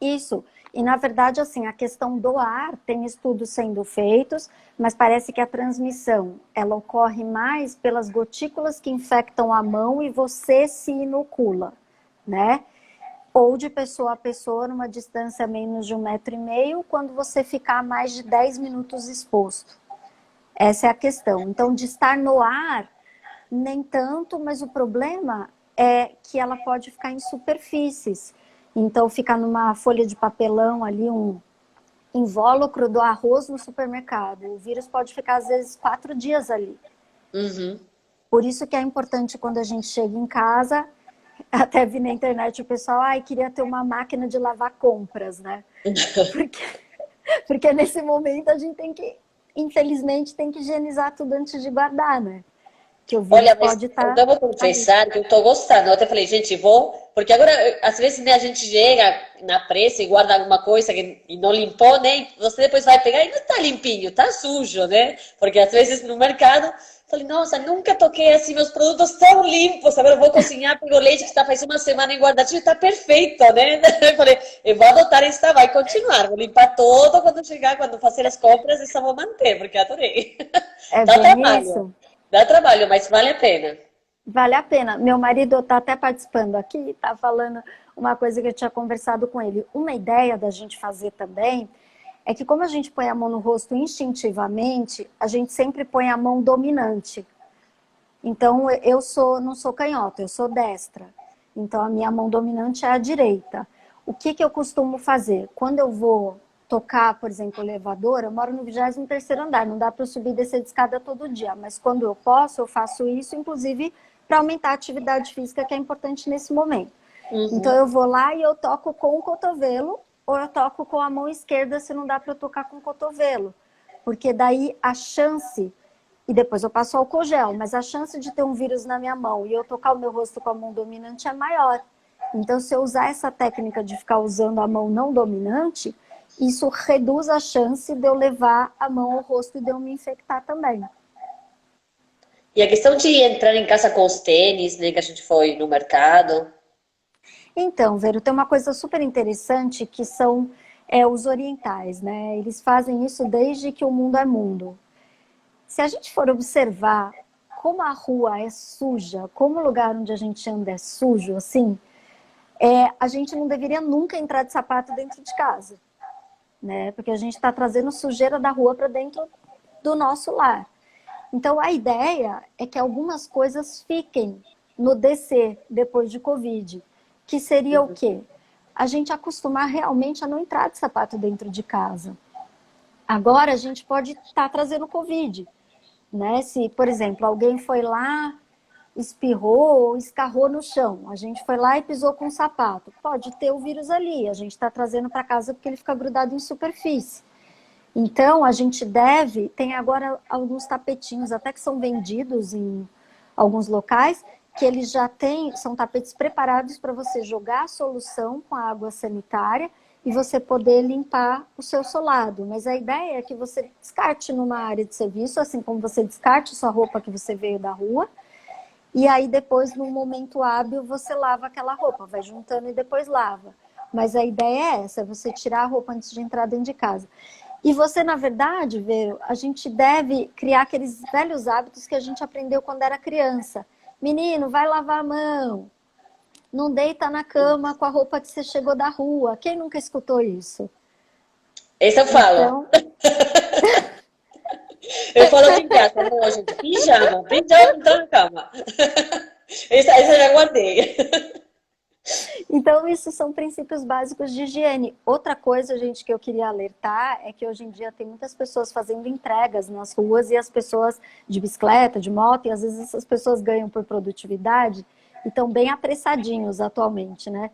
Isso. E, na verdade, assim, a questão do ar, tem estudos sendo feitos, mas parece que a transmissão, ela ocorre mais pelas gotículas que infectam a mão e você se inocula, né? Ou de pessoa a pessoa, numa distância menos de 1,5 m, quando você ficar mais de 10 minutos exposto. Essa é a questão. Então, de estar no ar, nem tanto, mas o problema é que ela pode ficar em superfícies. Então, fica numa folha de papelão ali, um invólucro do arroz no supermercado. O vírus pode ficar, às vezes, 4 dias ali. Por isso que é importante, quando a gente chega em casa, até vi na internet o pessoal, queria ter uma máquina de lavar compras, né? Porque nesse momento a gente tem que, infelizmente, tem que higienizar tudo antes de guardar, né? Que o vírus Olha, mas pode estar... eu vou confessar que eu tô gostando. Eu até falei, gente, vou. Porque agora, às vezes, né, a gente chega na pressa e guarda alguma coisa e não limpou, né? E você depois vai pegar e não tá limpinho, tá sujo, né? Porque às vezes no mercado, falei, nossa, nunca toquei assim meus produtos tão limpos. Agora eu vou cozinhar, pego leite que está faz uma semana em guardadinho e tá perfeito, né? Eu falei, eu vou adotar essa, vai continuar. Vou limpar todo quando chegar, quando fazer as compras, e só vou manter, porque adorei. É Dá bem trabalho. isso. Dá trabalho, mas vale a pena. Vale a pena. Meu marido está até participando aqui, está falando uma coisa que eu tinha conversado com ele. Uma ideia da gente fazer também é que, como a gente põe a mão no rosto instintivamente, a gente sempre põe a mão dominante. Então, eu não sou canhota, eu sou destra. Então, a minha mão dominante é a direita. O que eu costumo fazer? Quando eu vou tocar, por exemplo, o elevador, eu moro no 23º andar, não dá para eu subir e descer de escada todo dia, mas quando eu posso, eu faço isso, inclusive para aumentar a atividade física, que é importante nesse momento. Então eu vou lá e eu toco com o cotovelo, ou eu toco com a mão esquerda se não dá para eu tocar com o cotovelo, porque daí a chance, e depois eu passo álcool gel, mas a chance de ter um vírus na minha mão e eu tocar o meu rosto com a mão dominante é maior. Então, se eu usar essa técnica de ficar usando a mão não dominante, isso reduz a chance de eu levar a mão ao rosto e de eu me infectar também. E a questão de entrar em casa com os tênis, né, que a gente foi no mercado. Então, Vero, tem uma coisa super interessante que são os orientais, né? Eles fazem isso desde que o mundo é mundo. Se a gente for observar como a rua é suja, como o lugar onde a gente anda é sujo, assim, a gente não deveria nunca entrar de sapato dentro de casa. Né? Porque a gente está trazendo sujeira da rua para dentro do nosso lar. Então, a ideia é que algumas coisas fiquem no DC depois de Covid, que seria o quê? A gente acostumar realmente a não entrar de sapato dentro de casa. Agora, a gente pode estar trazendo Covid, né? Se, por exemplo, alguém foi lá, espirrou ou escarrou no chão, a gente foi lá e pisou com um sapato, pode ter o vírus ali, a gente está trazendo para casa porque ele fica grudado em superfície. Então, a gente tem agora alguns tapetinhos, até que são vendidos em alguns locais, que eles já são tapetes preparados para você jogar a solução com a água sanitária e você poder limpar o seu solado. Mas a ideia é que você descarte numa área de serviço, assim como você descarte sua roupa que você veio da rua, e aí depois, num momento hábil, você lava aquela roupa, vai juntando e depois lava. Mas a ideia é essa, é você tirar a roupa antes de entrar dentro de casa. E você, na verdade, Vero, a gente deve criar aqueles velhos hábitos que a gente aprendeu quando era criança. Menino, vai lavar a mão. Não deita na cama com a roupa que você chegou da rua. Quem nunca escutou isso? Esse eu falo. Então... eu falo aqui em casa, não, gente, pijama entrar na cama. Essa eu já guardei. Então, isso são princípios básicos de higiene. Outra coisa, gente, que eu queria alertar é que hoje em dia tem muitas pessoas fazendo entregas nas ruas e as pessoas de bicicleta, de moto, e às vezes essas pessoas ganham por produtividade e estão bem apressadinhos atualmente, né?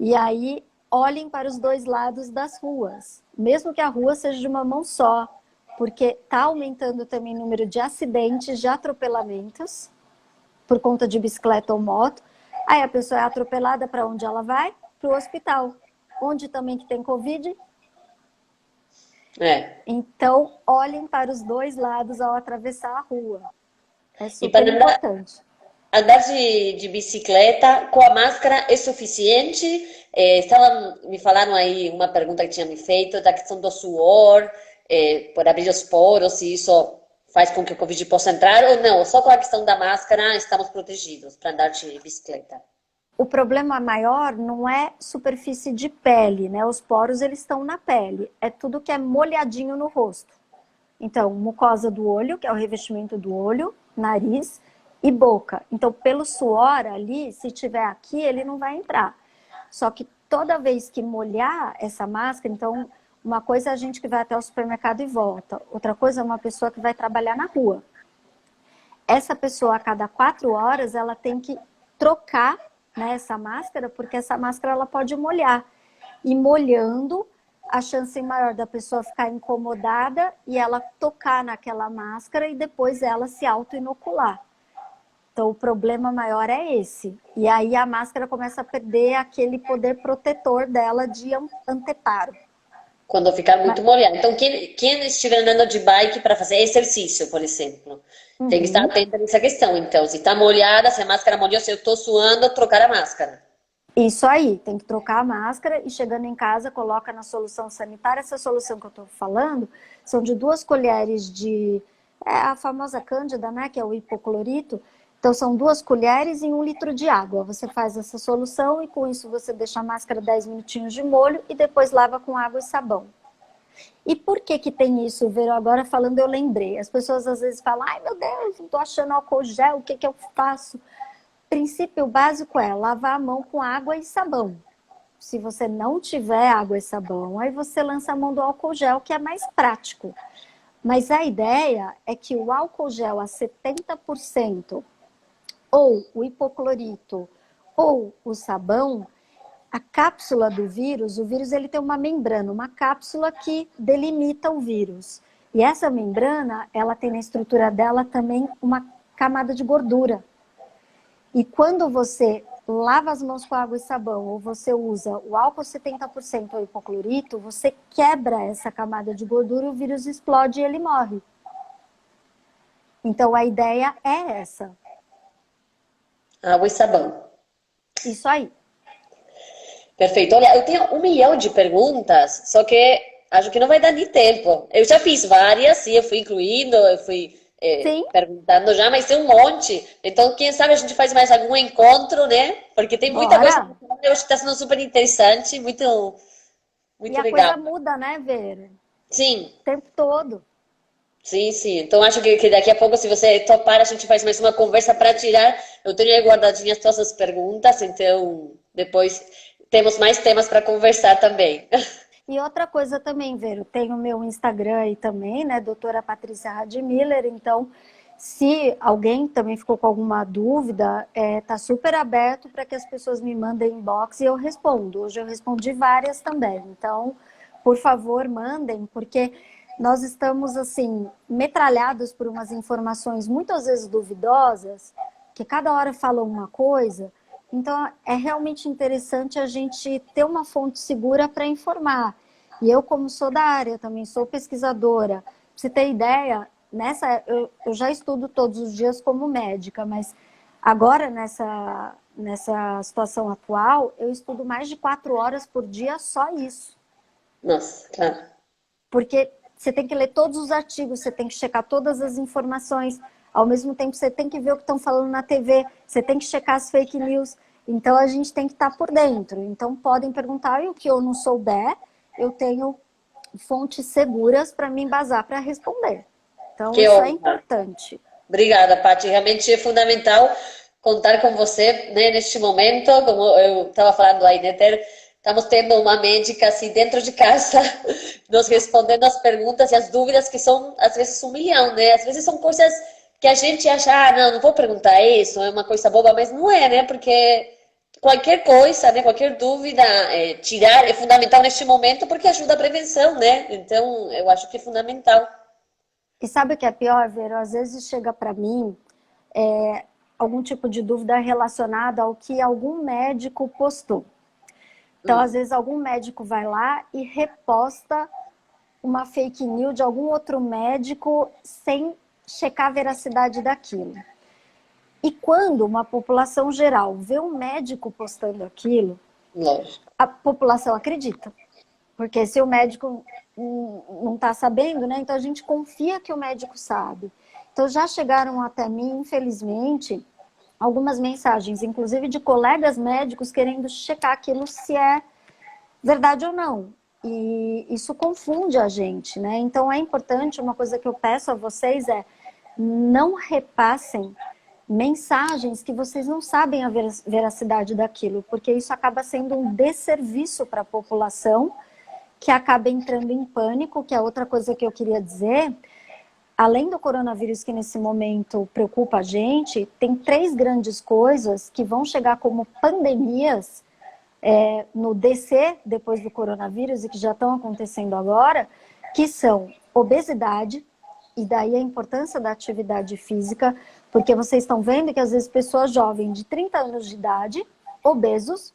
E aí, olhem para os dois lados das ruas, mesmo que a rua seja de uma mão só, porque está aumentando também o número de acidentes, de atropelamentos, por conta de bicicleta ou moto. Aí a pessoa é atropelada, para onde ela vai? Para o hospital. Onde também que tem Covid? É. Então, olhem para os dois lados ao atravessar a rua. É E para super importante. andar de bicicleta com a máscara é suficiente? Me falaram aí uma pergunta que tinha me feito da questão do suor, por abrir os poros, se isso faz com que o Covid possa entrar ou não. Só com a questão da máscara estamos protegidos para andar de bicicleta. O problema maior não é superfície de pele, né? Os poros, eles estão na pele. É tudo que é molhadinho no rosto. Então, mucosa do olho, que é o revestimento do olho, nariz e boca. Então, pelo suor ali, se tiver aqui, ele não vai entrar. Só que toda vez que molhar essa máscara, então, uma coisa é a gente que vai até o supermercado e volta. Outra coisa é uma pessoa que vai trabalhar na rua. Essa pessoa, a cada 4 horas, ela tem que trocar, né, essa máscara, porque essa máscara ela pode molhar. E molhando, a chance maior da pessoa ficar incomodada e ela tocar naquela máscara e depois ela se auto-inocular. Então, o problema maior é esse. E aí a máscara começa a perder aquele poder protetor dela de anteparo. Quando ficar muito molhado. Então, quem estiver andando de bike para fazer exercício, por exemplo, tem que estar atento nessa questão. Então, se está molhada, se a máscara molhou, se eu estou suando, trocar a máscara. Isso aí, tem que trocar a máscara e chegando em casa, coloca na solução sanitária. Essa solução que eu estou falando são de 2 colheres de... a famosa cândida, né, que é o hipoclorito. Então, são 2 colheres em 1 litro de água. Você faz essa solução e com isso você deixa a máscara 10 minutinhos de molho e depois lava com água e sabão. E por que que tem isso, Vero? Agora falando, eu lembrei. As pessoas às vezes falam, ai meu Deus, não estou achando álcool gel, o que que eu faço? O princípio básico é lavar a mão com água e sabão. Se você não tiver água e sabão, aí você lança a mão do álcool gel, que é mais prático. Mas a ideia é que o álcool gel a 70%, ou o hipoclorito, ou o sabão, a cápsula do vírus, o vírus ele tem uma membrana, uma cápsula que delimita o vírus. E essa membrana, ela tem na estrutura dela também uma camada de gordura. E quando você lava as mãos com água e sabão, ou você usa o álcool 70% ou hipoclorito, você quebra essa camada de gordura, o vírus explode e ele morre. Então a ideia é essa. Água e sabão. Isso aí. Perfeito. Olha, eu tenho 1 milhão de perguntas, só que acho que não vai dar nem tempo. Eu já fiz várias, e eu fui incluindo, eu fui perguntando já, mas tem um monte. Então, quem sabe a gente faz mais algum encontro, né? Porque tem muita coisa que eu acho que está sendo super interessante, muito e a legal. coisa muda, né, Vera? Sim. O tempo todo. Sim, sim. Então, acho que daqui a pouco, se você topar, a gente faz mais uma conversa para tirar. Eu tenho aí guardadinhas todas as perguntas, então depois temos mais temas para conversar também. E outra coisa também, Vero, tem o meu Instagram aí também, né, doutora Patrícia Radmiller, então se alguém também ficou com alguma dúvida, tá super aberto para que as pessoas me mandem inbox e eu respondo. Hoje eu respondi várias também, então, por favor, mandem, porque nós estamos, assim, metralhados por umas informações muitas vezes duvidosas, que cada hora falam uma coisa. Então, é realmente interessante a gente ter uma fonte segura para informar. E eu, como sou da área, também sou pesquisadora. Pra você ter ideia, eu já estudo todos os dias como médica, mas agora, nessa situação atual, eu estudo mais de 4 horas por dia só isso. Nossa, claro. Porque você tem que ler todos os artigos, você tem que checar todas as informações. Ao mesmo tempo, você tem que ver o que estão falando na TV, você tem que checar as fake news. Então, a gente tem que estar por dentro. Então, podem perguntar, e o que eu não souber, eu tenho fontes seguras para me embasar para responder. Então, isso é importante. Obrigada, Paty. Realmente é fundamental contar com você, né, neste momento, como eu estava falando aí, né, estamos tendo uma médica assim dentro de casa, nos respondendo as perguntas e as dúvidas que são às vezes 1 milhão, né? Às vezes são coisas que a gente acha, ah, não vou perguntar isso, é uma coisa boba, mas não é, né? Porque qualquer coisa, né, qualquer dúvida, tirar é fundamental neste momento porque ajuda a prevenção, né? Então, eu acho que é fundamental. E sabe o que é pior, Vero? Às vezes chega para mim algum tipo de dúvida relacionada ao que algum médico postou. Então, às vezes, algum médico vai lá e reposta uma fake news de algum outro médico sem checar a veracidade daquilo. E quando uma população geral vê um médico postando aquilo, Lógico. a população acredita. Porque se o médico não está sabendo, né? Então a gente confia que o médico sabe. Então já chegaram até mim, infelizmente, algumas mensagens, inclusive de colegas médicos querendo checar aquilo se é verdade ou não. E isso confunde a gente, né? Então é importante, uma coisa que eu peço a vocês é não repassem mensagens que vocês não sabem a veracidade daquilo, porque isso acaba sendo um desserviço para a população, que acaba entrando em pânico, que é outra coisa que eu queria dizer. Além do coronavírus que nesse momento preocupa a gente, tem 3 grandes coisas que vão chegar como pandemias no DC, depois do coronavírus, e que já estão acontecendo agora, que são obesidade, e daí a importância da atividade física, porque vocês estão vendo que às vezes pessoas jovens de 30 anos de idade, obesos,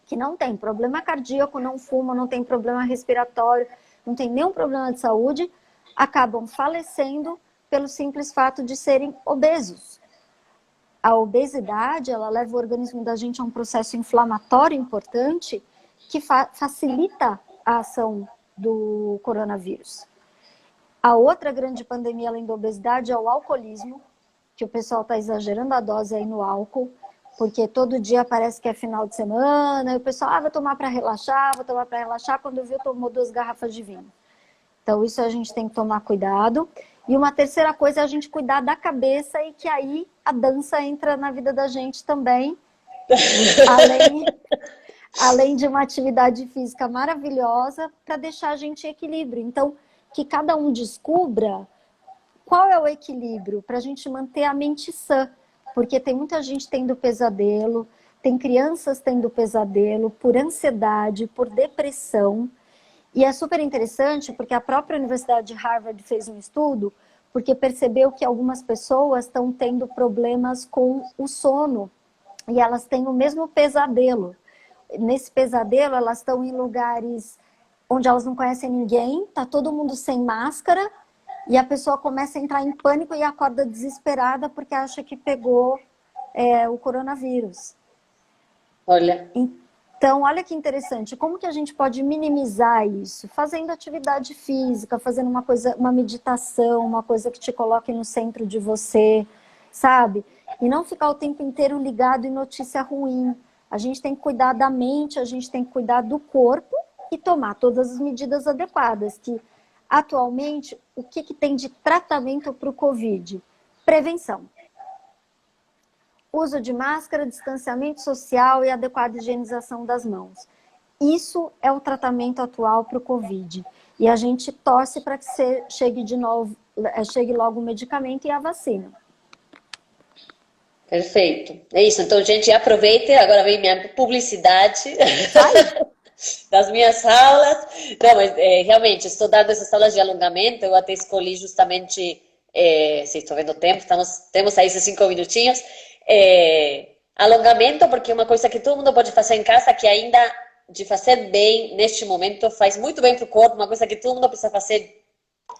que não tem problema cardíaco, não fumam, não tem problema respiratório, não tem nenhum problema de saúde, acabam falecendo pelo simples fato de serem obesos. A obesidade, ela leva o organismo da gente a um processo inflamatório importante que facilita a ação do coronavírus. A outra grande pandemia, além da obesidade, é o alcoolismo, que o pessoal está exagerando a dose aí no álcool, porque todo dia parece que é final de semana, e o pessoal, vou tomar para relaxar, quando viu, tomou 2 garrafas de vinho. Então, isso a gente tem que tomar cuidado. E uma terceira coisa é a gente cuidar da cabeça, e que aí a dança entra na vida da gente também, além de uma atividade física maravilhosa, para deixar a gente em equilíbrio. Então, que cada um descubra qual é o equilíbrio para a gente manter a mente sã, porque tem muita gente tendo pesadelo, tem crianças tendo pesadelo por ansiedade, por depressão, e é super interessante porque a própria Universidade de Harvard fez um estudo, porque percebeu que algumas pessoas estão tendo problemas com o sono, e elas têm o mesmo pesadelo. Nesse pesadelo, elas estão em lugares onde elas não conhecem ninguém, tá todo mundo sem máscara, e a pessoa começa a entrar em pânico e acorda desesperada porque acha que pegou o coronavírus. Olha. Então, olha que interessante, como que a gente pode minimizar isso? Fazendo atividade física, fazendo uma meditação, uma coisa que te coloque no centro de você, sabe? E não ficar o tempo inteiro ligado em notícia ruim. A gente tem que cuidar da mente, a gente tem que cuidar do corpo e tomar todas as medidas adequadas, que atualmente, o que tem de tratamento para o Covid? Prevenção. Uso de máscara, distanciamento social e adequada higienização das mãos. Isso é o tratamento atual para o Covid. E a gente torce para que chegue logo o medicamento e a vacina. Perfeito. É isso. Então, gente, aproveite. Agora vem minha publicidade das minhas aulas. Não, mas realmente, estou dando essas aulas de alongamento. Eu até escolhi justamente, se estou vendo o tempo, temos aí esses 5 minutinhos. Alongamento, porque é uma coisa que todo mundo pode fazer em casa, que ainda de fazer bem neste momento, faz muito bem para o corpo, uma coisa que todo mundo precisa fazer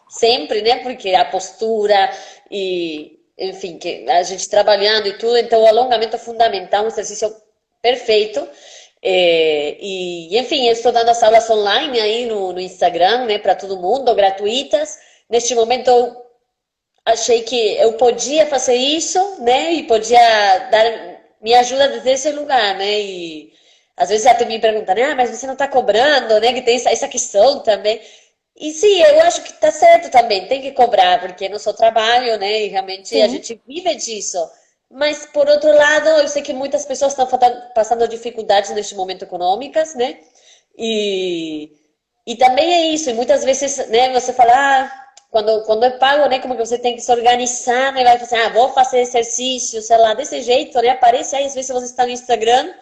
sempre, né? Porque a postura e, enfim, que a gente trabalhando e tudo, então o alongamento é fundamental, um exercício perfeito. Enfim, eu estou dando as aulas online aí no Instagram, né, para todo mundo, gratuitas. Neste momento, eu achei que eu podia fazer isso, né, e podia dar minha ajuda desde esse lugar, né, e às vezes até me perguntam, mas você não está cobrando, né, que tem essa questão também. E sim, eu acho que está certo também, tem que cobrar, porque é nosso trabalho, né, e realmente a gente vive disso. Mas, por outro lado, eu sei que muitas pessoas estão passando dificuldades neste momento econômicas, né? E, e também é isso. E muitas vezes, né, você fala, quando é pago, né, como que você tem que se organizar, né? Vai fazer, vou fazer exercício, sei lá, desse jeito, né? Aparece aí, às vezes você está no Instagram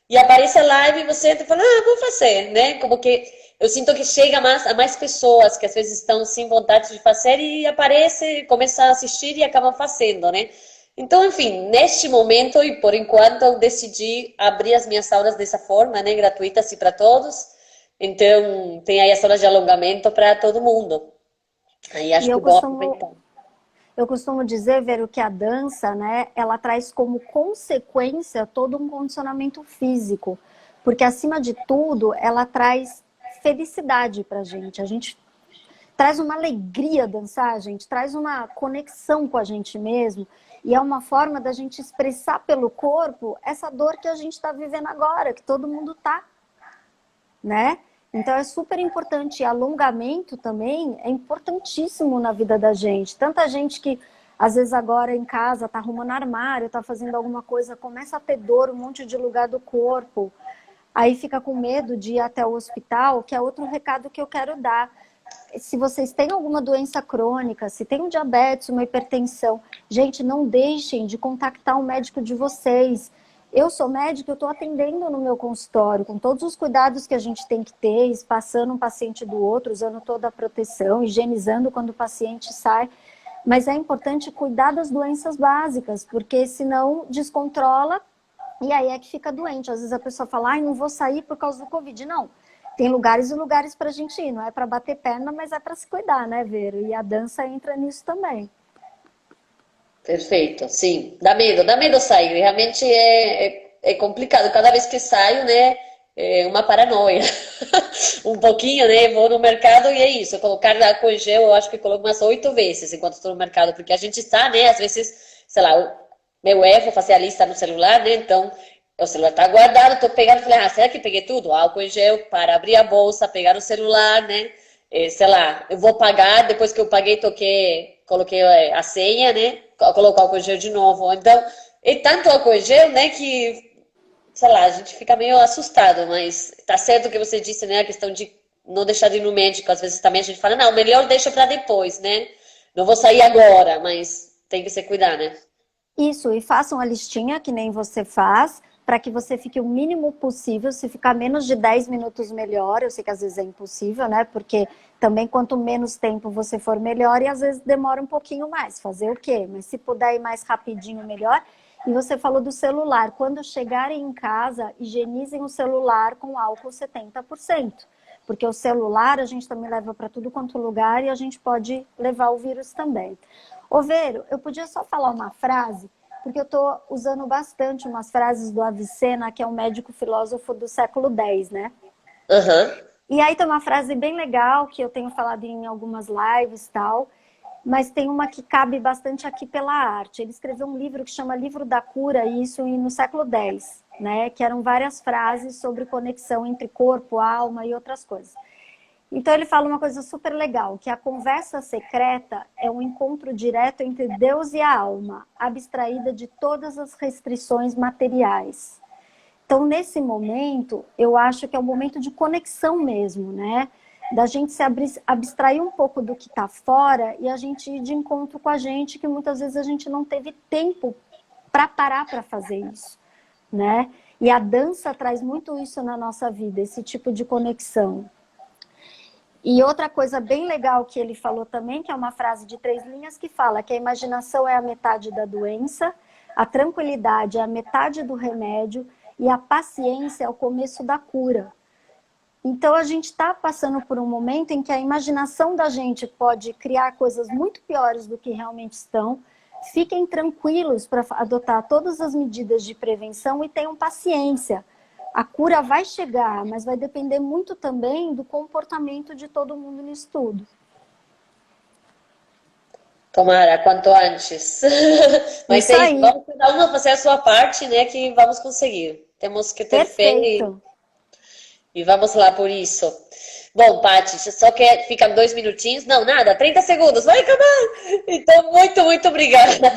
e aparece a live e você fala, vou fazer, né? Como que eu sinto que chega a mais pessoas que às vezes estão sem vontade de fazer e aparece, começa a assistir e acabam fazendo, né? Então, enfim, neste momento e por enquanto eu decidi abrir as minhas aulas dessa forma, né, gratuitas e para todos. Então, tem aí as aulas de alongamento para todo mundo. Aí E acho que eu é bom costumo, aproveitar. eu costumo dizer, Vero, que a dança, né, ela traz como consequência todo um condicionamento físico. Porque, acima de tudo, ela traz felicidade pra gente. A gente traz uma alegria dançar, a gente traz uma conexão com a gente mesmo. E é uma forma da gente expressar pelo corpo essa dor que a gente está vivendo agora, que todo mundo tá, né? Então é super importante. E alongamento também é importantíssimo na vida da gente. Tanta gente que às vezes agora em casa tá arrumando armário, tá fazendo alguma coisa, começa a ter dor, um monte de lugar do corpo. Aí fica com medo de ir até o hospital, que é outro recado que eu quero dar. Se vocês têm alguma doença crônica, se tem um diabetes, uma hipertensão, gente, não deixem de contactar o médico de vocês. Eu sou médica, eu estou atendendo no meu consultório, com todos os cuidados que a gente tem que ter, espaçando um paciente do outro, usando toda a proteção, higienizando quando o paciente sai. Mas é importante cuidar das doenças básicas, porque senão descontrola e aí é que fica doente. Às vezes a pessoa fala, não vou sair por causa do Covid. Não, tem lugares e lugares para a gente ir. Não é para bater perna, mas é para se cuidar, né, Vero? E a dança entra nisso também. Perfeito, sim. Dá medo sair. Realmente é complicado. Cada vez que saio, né, é uma paranoia. Um pouquinho, né? Vou no mercado e é isso. Colocar álcool em gel, eu acho que coloco umas 8 vezes enquanto estou no mercado, porque a gente está, né? Às vezes, sei lá, meu erro, fazer a lista no celular, né? Então, o celular tá guardado, tô pegando, falei, será que peguei tudo? Álcool em gel para abrir a bolsa, pegar o celular, né? Sei lá, eu vou pagar, depois que eu paguei, coloquei a senha, né? Coloco álcool em gel de novo. Então, e tanto álcool em gel, né, que, sei lá, a gente fica meio assustado, mas tá certo o que você disse, né? A questão de não deixar de ir no médico, às vezes também a gente fala, não, melhor deixa para depois, né? Não vou sair agora, mas tem que se cuidar, né? Isso, e façam a listinha, que nem você faz, para que você fique o mínimo possível. Se ficar menos de 10 minutos, melhor. Eu sei que às vezes é impossível, né? Porque também quanto menos tempo você for, melhor. E às vezes demora um pouquinho mais. Fazer o quê? Mas se puder ir mais rapidinho, melhor. E você falou do celular. Quando chegarem em casa, higienizem o celular com álcool 70%. Porque o celular a gente também leva para tudo quanto lugar e a gente pode levar o vírus também. Ô, Vero, eu podia só falar uma frase, porque eu estou usando bastante umas frases do Avicena, que é um médico filósofo do século X, né? Aham. E aí tem uma frase bem legal, que eu tenho falado em algumas lives e tal, mas tem uma que cabe bastante aqui pela arte. Ele escreveu um livro que chama Livro da Cura, e isso no século X, né? Que eram várias frases sobre conexão entre corpo, alma e outras coisas. Então ele fala uma coisa super legal, que a conversa secreta é um encontro direto entre Deus e a alma, abstraída de todas as restrições materiais. Então, nesse momento, eu acho que é um momento de conexão mesmo, né? Da gente se abstrair um pouco do que está fora e a gente ir de encontro com a gente, que muitas vezes a gente não teve tempo para parar para fazer isso, né? E a dança traz muito isso na nossa vida, esse tipo de conexão. E outra coisa bem legal que ele falou também, que é uma frase de 3 linhas, que fala que a imaginação é a metade da doença, a tranquilidade é a metade do remédio e a paciência é o começo da cura. Então a gente está passando por um momento em que a imaginação da gente pode criar coisas muito piores do que realmente estão. Fiquem tranquilos para adotar todas as medidas de prevenção e tenham paciência. A cura vai chegar, mas vai depender muito também do comportamento de todo mundo nisso tudo. Tomara, quanto antes. Mas Isso é isso, aí, vamos cada uma fazer a sua parte, né, que vamos conseguir. Temos que ter fé perfeito. e vamos lá por isso. Bom, Paty, você só quer ficar 2 minutinhos? Não, nada, 30 segundos, vai acabar. Então, muito obrigada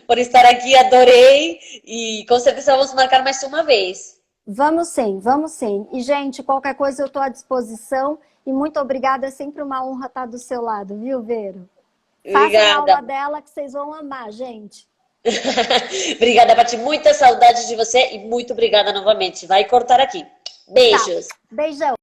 por estar aqui, adorei. E com certeza vamos marcar mais uma vez. Vamos sim, vamos sim. E, gente, qualquer coisa eu estou à disposição. E muito obrigada, é sempre uma honra estar do seu lado, viu, Vero? Façam a aula Obrigada. dela que vocês vão amar, gente. Obrigada, Paty. Muita saudade de você e muito obrigada novamente. Vai cortar aqui. Tá, Beijos. beijão.